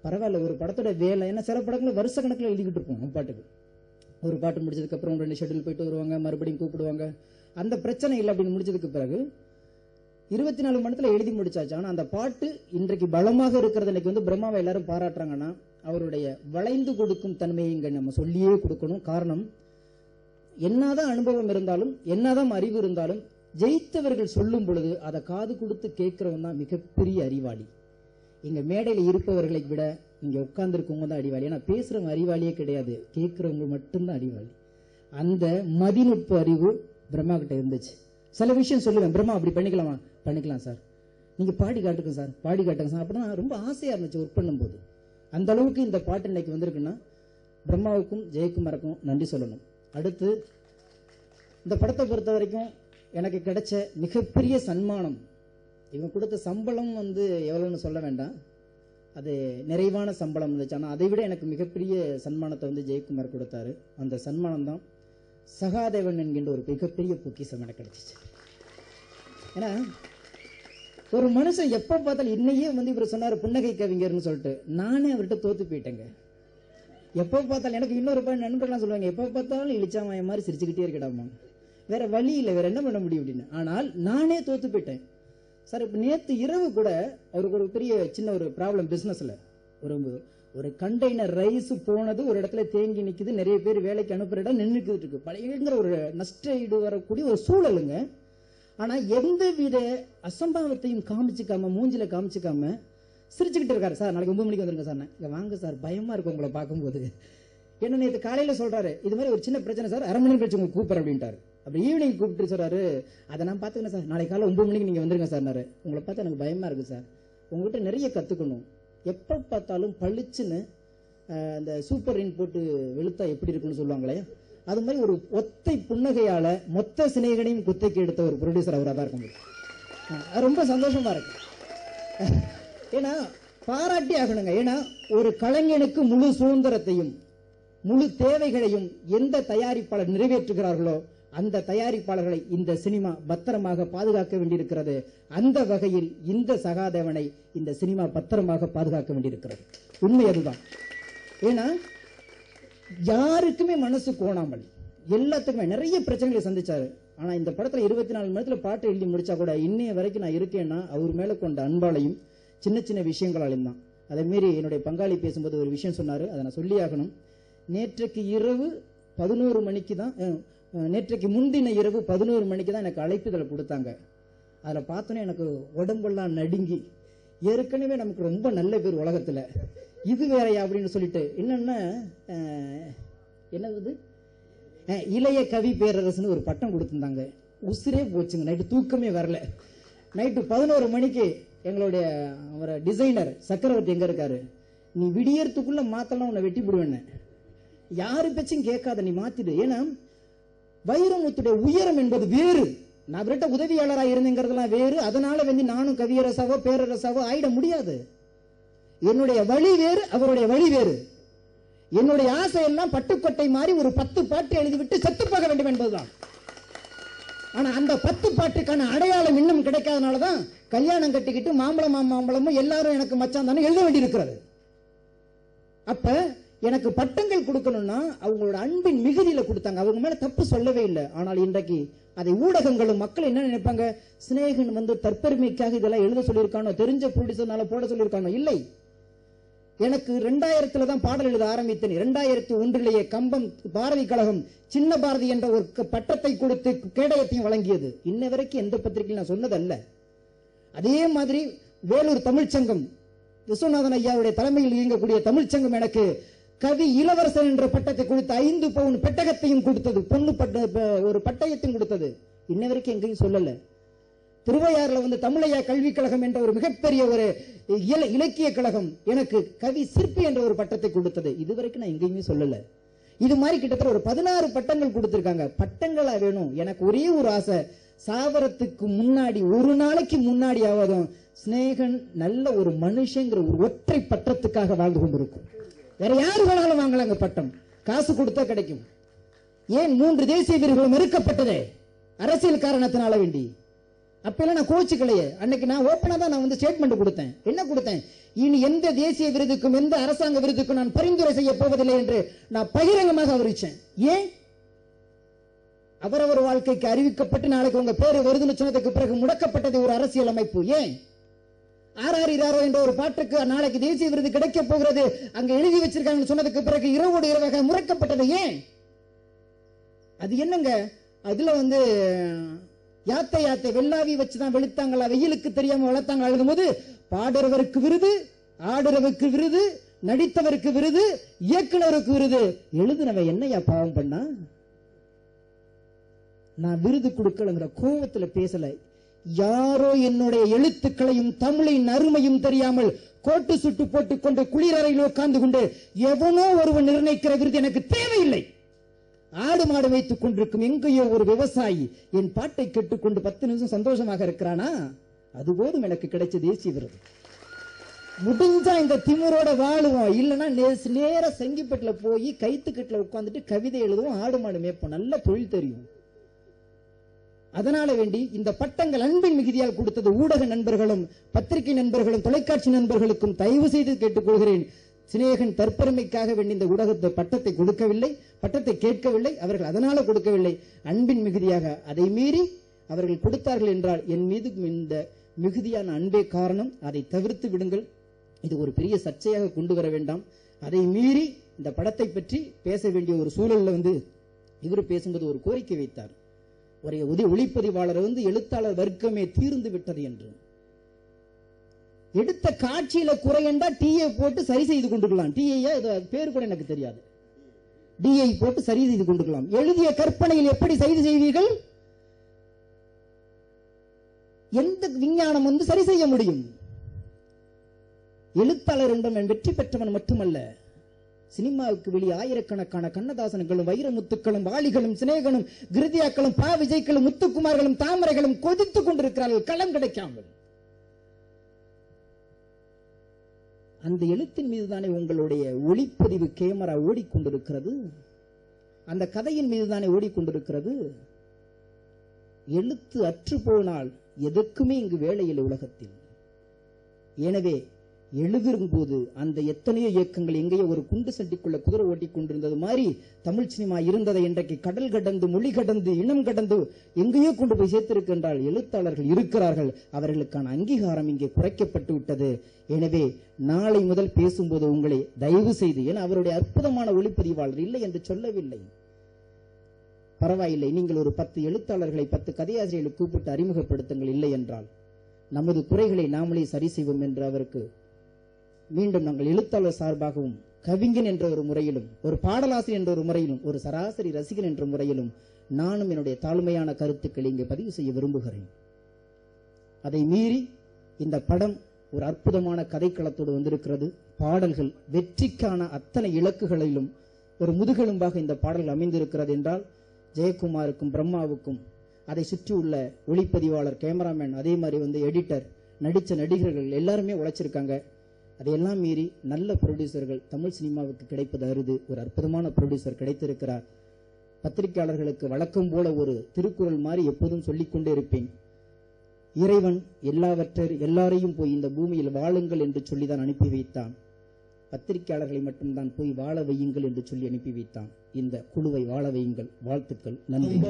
S1: பரவாயில்ல, ஒரு படத்தோட வேலை. ஏன்னா சில படங்களை வருஷ கணக்கில் எழுதிக்கிட்டு இருப்போம். ஒரு பாட்டுக்கு ஒரு பாட்டு முடிச்சதுக்கப்புறம் 2 ஷெட்யூல் போயிட்டு வருவாங்க, மறுபடியும் கூப்பிடுவாங்க. அந்த பிரச்சனை இல்லை. அப்படின்னு முடிச்சதுக்கு பிறகு 24 மணி நேரத்தில் எழுதி முடிச்சாச்சு. ஆனால் அந்த பாட்டு இன்றைக்கு பலமாக இருக்கிறது. இன்னைக்கு வந்து பிரம்மாவை எல்லாரும் பாராட்டுறாங்கன்னா அவருடைய வளைந்து கொடுக்கும் தன்மையை இங்கே நம்ம சொல்லியே கொடுக்கணும். காரணம், என்னதான் அனுபவம் இருந்தாலும் என்னதான் அறிவு இருந்தாலும் ஜெயித்தவர்கள் சொல்லும் பொழுது அதை காது கொடுத்து கேட்கிறவன் தான் மிகப்பெரிய அறிவாளி. இங்க மேடையில் இருப்பவர்களை விட இங்க உட்கார்ந்துருக்கவங்க தான் அறிவாளி. ஏன்னா பேசுறவங்க அறிவாளியே கிடையாது, கேட்கிறவங்க மட்டும்தான் அறிவாளி. அந்த மதிநுட்ப அறிவு பிரம்மா கிட்ட இருந்துச்சு. சில விஷயம் சொல்லுவேன், பிரம்மா அப்படி பண்ணிக்கலாமா? பண்ணிக்கலாம் சார், நீங்க பாடி காட்டுங்க சார், பாடி காட்டுங்க சார். அப்படின்னா ரொம்ப ஆசையா இருந்துச்சு ஒர்க் பண்ணும்போது. அந்த அளவுக்கு இந்த பாட்டு இன்னைக்கு வந்திருக்குன்னா பிரம்மாவுக்கும் ஜெயக்குமாருக்கும் நன்றி சொல்லணும். அடுத்து இந்த படத்தை பொறுத்த வரைக்கும் எனக்கு கிடைச்ச மிகப்பெரிய சன்மானம், இவங்க கொடுத்த சம்பளம் வந்து எவ்வளோன்னு சொல்ல வேண்டாம், அது நிறைவான சம்பளம் இருந்துச்சு. ஆனால் அதை விட எனக்கு மிகப்பெரிய சன்மானத்தை வந்து ஜெயக்குமார் கொடுத்தாரு. அந்த சன்மானம் தான் சகாதேவன் என்கின்ற ஒரு மிகப்பெரிய பொக்கிஷம் எனக்கு கிடைச்சிச்சு. ஏன்னா ஒரு மனுஷன் எப்போ பார்த்தாலும் இன்னையே வந்து இவர் சொன்னார் புன்னகை கவிஞர்னு சொல்லிட்டு, நானே அவர்கிட்ட தோத்து போயிட்டேங்க. எப்போ பார்த்தாலும் எனக்கு இன்னொரு நண்பர்லாம் சொல்லுவாங்க, எப்போ பார்த்தாலும் இழிச்சாம மாதிரி சிரிச்சுக்கிட்டே இருக்கடாமா, வேற வழி இல்லை, வேற என்ன பண்ண முடியும் அப்படின்னு. ஆனால் நானே தோத்து போயிட்டேன் சார். இப்போ நேற்று இரவு கூட அவருக்கு ஒரு பெரிய சின்ன ஒரு ப்ராப்ளம் பிஸ்னஸில். ஒரு கண்டெய்னர் ரைஸ் போனது ஒரு இடத்துல தேங்கி நிற்குது, நிறைய பேர் வேலைக்கு அனுப்புகிற இடம் நின்றுக்கிட்டு இருக்கு, பயங்கர ஒரு நஷ்ட ஈடு வரக்கூடிய ஒரு சூழலுங்க. ஆனால் எந்த வித அசம்பாவத்தையும் காமிச்சிக்காம, மூஞ்சில காமிச்சிக்காம சிரிச்சுக்கிட்டு இருக்காரு. சார் நாளைக்கு 9 மணிக்கு வந்துருங்க சார். இங்கே வாங்க சார், பயமா இருக்கும் உங்களை பார்க்கும்போது. என்ன நேற்று காலையில் சொல்றாரு, இது மாதிரி ஒரு சின்ன பிரச்சனை சார், அரை மணி கழிச்சு உங்களுக்கு கூப்பிட்ற அப்படின்ட்டாரு. அப்படி ஈவினிங் கூப்பிட்டு சொல்றாரு, அதை நான் பார்த்துக்கிறேன் சார், நாளைக்கு காலை 9 மணிக்கு நீங்கள் வந்துருங்க சார். உங்களை பார்த்தா எனக்கு பயமா இருக்கு சார், உங்கள்கிட்ட நிறைய கற்றுக்கணும். எப்போ பார்த்தாலும் பளிச்சுன்னு அந்த சூப்பர் இன் போட்டு வெளுத்தா எப்படி இருக்குன்னு சொல்லுவாங்களே, அது மாதிரி ஒரு ஒத்தை புன்னகையால மொத்த சிநேகனையும் குத்தைக்கு எடுத்த ஒரு ப்ரொடியூசர் அவராக தான் இருக்க முடியும். ரொம்ப சந்தோஷமா இருக்கு. ஏன்னா பாராட்டி ஆகணுங்க. ஏன்னா ஒரு கலைஞனுக்கு முழு சுதந்திரத்தையும் முழு தேவைகளையும் எந்த தயாரிப்பாளர் நிறைவேற்றுகிறார்களோ அந்த தயாரிப்பாளர்களை இந்த சினிமா பத்திரமாக பாதுகாக்க வேண்டியிருக்கிறது. அந்த வகையில் இந்த சகாதேவனை இந்த சினிமா பத்திரமாக பாதுகாக்க வேண்டியிருக்கிறது. உண்மை அதுதான். ஏன்னா யாருக்குமே மனசு கோணாமல் எல்லாத்துக்குமே நிறைய பிரச்சனைகளை சந்திச்சாரு. ஆனா இந்த படத்துல 24 மணி நேரத்துல பாட்டு எழுதி முடிச்சா கூட இன்னைய வரைக்கும் நான் இருக்கேன்னா அவர் மேல கொண்ட அன்பாலையும் சின்ன சின்ன விஷயங்களாலையும் தான். அதே மாரி என்னுடைய பங்காளி பேசும்போது ஒரு விஷயம் சொன்னாரு, அதை நான் சொல்லி ஆகணும். நேற்றைக்கு இரவு 11 மணிக்கு தான், நேற்றைக்கு முந்தின இரவு 11 மணிக்கு தான் எனக்கு அழைப்புதலை கொடுத்தாங்க. அதில் பார்த்தோன்னே எனக்கு உடம்பெல்லாம் நடுங்கி, ஏற்கனவே நமக்கு ரொம்ப நல்ல பேர் உலகத்தில், இது வேறையா அப்படின்னு சொல்லிட்டு, என்னன்னா என்னது இளைய கவி பேரரசுன்னு ஒரு பட்டம் கொடுத்துருந்தாங்க. உசுரே போச்சுங்க, நைட்டு தூக்கமே வரல. நைட்டு 11 மணிக்கு எங்களுடைய டிசைனர் சக்கரவர்த்தி எங்க இருக்காரு, நீ விடியறதுக்குள்ள மாத்தலாம், உன்னை வெட்டி விடுவேன்னு. யாரு பேச்சும் கேட்காத, நீ மாத்திடு. ஏன்னா வைரமுத்துடைய உயரம் என்பது வேறு. நான் அவர்கிட்ட உதவியாளராக இருந்தேங்கிறதுலாம் வேறு. அதனால நானும் கவியரசாவோ பேரரசாவோ ஆயிட முடியாது. என்னுடைய வழி வேறு, அவருடைய வழி வேறு. என்னுடைய ஆசை எல்லாம் பட்டுக்கொட்டை மாதிரி ஒரு 10 பாட்டு எழுதிவிட்டு செத்து போக வேண்டும் என்பதுதான். ஆனா அந்த 10 பாட்டுக்கான அடையாளம் இன்னும் கிடைக்காதனாலதான் கல்யாணம் கட்டிக்கிட்டு மாம்பழமும் எல்லாரும் எனக்கு மச்சான் தானே எழுத வேண்டி இருக்கிறது. அப்ப எனக்கு பட்டங்கள் கொடுக்கணும்னா அவங்களோட அன்பின் மிகுதியில கொடுத்தாங்க. அவங்க மேல தப்பு சொல்லவே இல்லை. ஆனால் இன்றைக்கு அதை ஊடகங்களும் மக்கள் என்ன நினைப்பாங்க, சிநேகன் தற்பெருமைக்காக இதெல்லாம் எழுத சொல்லியிருக்கானோ, தெரிஞ்ச ப்ரொடியூசர்னால போட சொல்லியிருக்கானோ. இல்லை, எனக்கு 2000 தான் பாடல் எழுத ஆரம்பித்தேன். 2001 கம்பம் பாரதி கழகம் சின்ன பாரதி என்ற ஒரு பட்டத்தை கொடுத்து கேடயத்தையும் வழங்கியது. இன்ன வரைக்கும் எந்த பத்திரிகையில் நான் சொன்னதல்ல. அதே மாதிரி வேலூர் தமிழ்ச்சங்கம் விஸ்வநாதன் ஐயாவுடைய தலைமையில் இயங்கக்கூடிய தமிழ்ச்சங்கம் எனக்கு கவி இளவரசன் என்ற பட்டத்தை கொடுத்து 5 பவுன் பெட்டகத்தையும் கொடுத்தது, பொண்ணு ஒரு பட்டயத்தையும் கொடுத்தது. இன்ன வரைக்கும் எங்கேயும் சொல்லல. திருவையாறுல தமிழையா கல்விக் கழகம் என்ற ஒரு மிகப்பெரிய ஒரு இலக்கிய கழகம் எனக்கு கவி சிற்பி என்ற ஒரு பட்டத்தை கொடுத்தது. இதுவரைக்கும் நான் எங்கேயுமே சொல்லல. இது மாதிரி கிட்டத்தட்ட ஒரு 16 பட்டங்கள் கொடுத்திருக்காங்க. பட்டங்களா வேணும். எனக்கு ஒரே ஒரு ஆசை, சாவரத்துக்கு முன்னாடி ஒரு நாளைக்கு முன்னாடி ஆவதும் சிநேகன் நல்ல ஒரு மனுஷங்கிற ஒரு ஒற்றை பட்டத்துக்காக வாழ்ந்து கொண்டிருக்கும். வேற யாரு வேணாலும் வாங்கலாங்க பட்டம், காசு கொடுத்தா கிடைக்கும். ஏன் 3 தேசிய விருதுகளும் மறுக்கப்பட்டதே அரசியல் காரணத்தினால வேண்டி. அப்பெல்லாம் நான் கோச்சுக்கலையே. அன்னைக்கு நான் ஓப்பனா தான் நான் ஸ்டேட்மெண்ட் கொடுத்தேன். என்ன கொடுத்தேன், இனி எந்த தேசிய விருதுக்கும் எந்த அரசாங்க விருதுக்கும் நான் பரிந்துரை செய்ய போவதில்லை என்று நான் பகிரங்கமாக அறிவிச்சேன். ஏன், அவரவர் வாழ்க்கைக்கு அறிவிக்கப்பட்டு நாளைக்கு உங்க பேரு வருதுன்னு சொன்னதுக்கு பிறகு முடக்கப்பட்டது ஒரு அரசியல் அமைப்பு. ஏன் ஆராரிராரோ என்ற ஒரு பாட்டுக்கு நாளைக்கு தேசிய விருது கிடைக்க போகிறது அங்க எழுதி வச்சிருக்காங்க சொன்னதுக்கு பிறகு இரவோடு இரவாக முறைக்கப்பட்டது. ஏன், அது என்னங்க, அதுல யாத்தை யாத்தை வெள்ளாவி வச்சுதான் வெளுத்தாங்களா, வெயிலுக்கு தெரியாம வளர்த்தாங்க. எழுதும் போது பாடுறவருக்கு விருது, ஆடுறவருக்கு விருது, நடித்தவருக்கு விருது, இயக்குனருக்கு விருது. எழுதுனவன் என்னையா பாவம் பண்ணா? நான் விருது கொடுக்கலங்கிற கோபத்துல பேசல. யாரோ என்னுடைய எழுத்துக்களையும் தமிழின் அருமையும் தெரியாமல் கோட்டு சுட்டு போட்டுக் கொண்டு குளிரறையில் உட்கார்ந்து கொண்டு எவனோ ஒருவன் நிர்ணயிக்கிற விருது எனக்கு தேவையில்லை. ஆடு மாடு வைத்துக் கொண்டிருக்கும் எங்கேயோ ஒரு விவசாயி என் பாட்டை கேட்டுக்கொண்டு 10 நிமிஷம் சந்தோஷமாக இருக்கிறானா, அது போதும் எனக்கு கிடைச்ச தேசிய விருது. முடிஞ்சா இந்த திமிரோட வாழுவோம், இல்லைன்னா நேர செங்கிப்பட்டுல போய் கைத்துக்கட்டுல உட்கார்ந்துட்டு கவிதை எழுதுவோம், ஆடு மாடு மேய்ப்போம். நல்ல தொழில் தெரியும். அதனால வேண்டி இந்த பட்டங்கள் அன்பின் மிகுதியால் கொடுத்தது ஊடக நண்பர்களும் பத்திரிகை நண்பர்களும் தொலைக்காட்சி நண்பர்களுக்கும் தயவு செய்து கேட்டுக்கொள்கிறேன். சிநேகன் தற்பெருமைக்காக வேண்டி இந்த ஊடகத்தை பட்டத்தை கொடுக்கவில்லை, பட்டத்தை கேட்கவில்லை. அவர்கள் அதனால கொடுக்கவில்லை, அன்பின் மிகுதியாக. அதை மீறி அவர்கள் கொடுத்தார்கள் என்றால் என் மீது இந்த மிகுதியான அன்பே காரணம். அதை தவிர்த்து விடுங்கள். இது ஒரு பெரிய சர்ச்சையாக கொண்டு வர வேண்டாம். அதை மீறி இந்த படத்தை பற்றி பேச வேண்டிய ஒரு சூழல்ல இவர் பேசும்போது ஒரு கோரிக்கை வைத்தார். ஒரு ஒளிப்பதிவாளர் எழுத்தாளர் வர்க்கமே தீர்ந்து விட்டது என்று. எடுத்த காட்சியில குறையண்டா டிஏ போட்டு சரி செய்து கொண்டுக்கலாம். டிஏ பேர் கூட எனக்கு தெரியாது. டிஐ போட்டு சரி செய்து கொண்டுக்கலாம். எழுதிய கற்பனையில் எப்படி சரி செய்வீர்கள்? எந்த விஞ்ஞானம் சரி செய்ய முடியும்? எழுத்தாளர் என்பவன் வெற்றி பெற்றவன் மட்டுமல்ல, சினிமாவுக்கு வெளியே ஆயிரக்கணக்கான கண்ணதாசன்களும் வைரமுத்துக்களும் வாலிகளும் சிநேகனும் கிருதியாக்களும் பா விஜய்களும் முத்துக்குமார்களும் தாமரைகளும் கொதித்துக் கொண்டிருக்கிறார்கள் களம் கிடைக்காமல். அந்த எழுத்தின் மீதுதானே உங்களுடைய ஒளிப்பதிவு கேமரா ஓடிக்கொண்டிருக்கிறது. அந்த கதையின் மீதுதானே ஓடிக்கொண்டிருக்கிறது. எழுத்து அற்று போனால் எதற்குமே இங்கு வேலையில் உலகத்தில். எனவே எழுதும் போது அந்த எத்தனையோ இயக்கங்கள் எங்கேயோ ஒரு குண்டு சட்டிக்குள்ள குதிரை ஓட்டி கொண்டிருந்தது மாதிரி தமிழ் சினிமா இருந்ததை இன்றைக்கு கடல் கடந்து மொழி கடந்து இனம் கடந்து எங்கேயோ கொண்டு போய் சேர்த்திருக்கின்றால் எழுத்தாளர்கள் இருக்கிறார்கள். அவர்களுக்கான அங்கீகாரம் இங்கே குறைக்கப்பட்டு விட்டது. எனவே நாளை முதல் பேசும்போது உங்களை தயவு செய்து, ஏன்னா அவருடைய அற்புதமான ஒளிப்பதிவாளர் இல்லை என்று சொல்லவில்லை, பரவாயில்லை, நீங்கள் ஒரு 10 எழுத்தாளர்களை 10 கதையாசிரியர்களை கூப்பிட்டு அறிமுகப்படுத்துங்கள். இல்லை என்றால் நமது குறைகளை நாமளே சரி செய்வோம் என்று அவருக்கு மீண்டும் நாங்கள் எழுத்தாளர் சார்பாகவும் கவிஞன் என்ற ஒரு முறையிலும் ஒரு பாடலாசிரியர் என்ற ஒரு முறையிலும் ஒரு சராசரி ரசிகன் என்ற முறையிலும் நானும் என்னுடைய தாழ்மையான கருத்துக்களை இங்கே பதிவு செய்ய விரும்புகிறேன். அதை மீறி இந்த படம் ஒரு அற்புதமான கதைக்களத்தோடு வந்திருக்கிறது. பாடல்கள் வெற்றிக்கான அத்தனை இலக்குகளிலும் ஒரு முதுகெலும்பாக இந்த பாடல்கள் அமைந்திருக்கிறது என்றால் ஜெயக்குமாருக்கும் பிரம்மாவுக்கும் அதை சுற்றியுள்ள ஒளிப்பதிவாளர், கேமராமேன், அதே மாதிரி எடிட்டர், நடித்த நடிகர்கள் எல்லாருமே உழைச்சிருக்காங்க. அதையெல்லாம் மீறி நல்ல ப்ரொடியூசர்கள் தமிழ் சினிமாவுக்கு கிடைப்பது அரிது. ஒரு அற்புதமான ப்ரொடியூசர் கிடைத்திருக்கிறார். பத்திரிகையாளர்களுக்கு வழக்கம் போல ஒரு திருக்குறள் மாதிரி எப்போதும் சொல்லிக்கொண்டே இருப்பேன். இறைவன் எல்லாரையும் போய் இந்த பூமியில் வாழுங்கள் என்று சொல்லிதான் அனுப்பி வைத்தான். பத்திரிகையாளர்களை மட்டும்தான் போய் வாழ வையுங்கள் என்று சொல்லி அனுப்பி வைத்தான். இந்த குழுவை வாழ வையுங்கள். வாழ்த்துக்கள். நன்றி.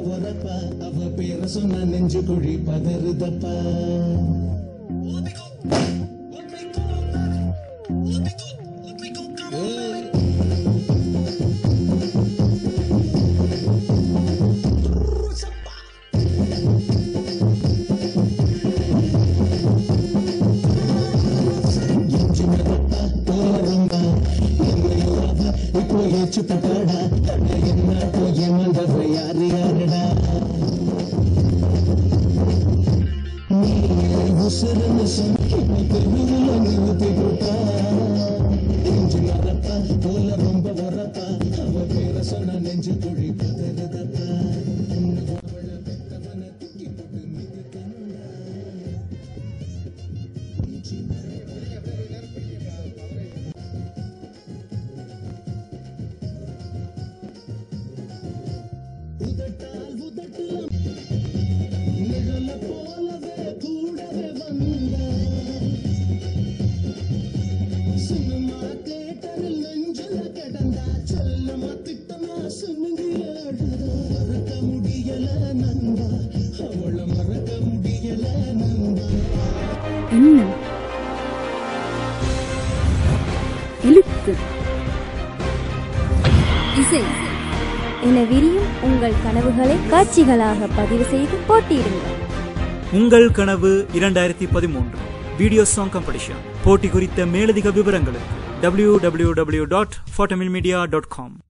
S10: இசை என விரியும் உங்கள் கனவுகளை காட்சிகளாக பதிவு செய்து போட்டியிடுங்கள்.
S11: உங்கள் கனவு 2013 வீடியோ சாங் காம்படிஷன் போட்டி குறித்த மேலதிக விவரங்களுக்கு www.fortamilmedia.com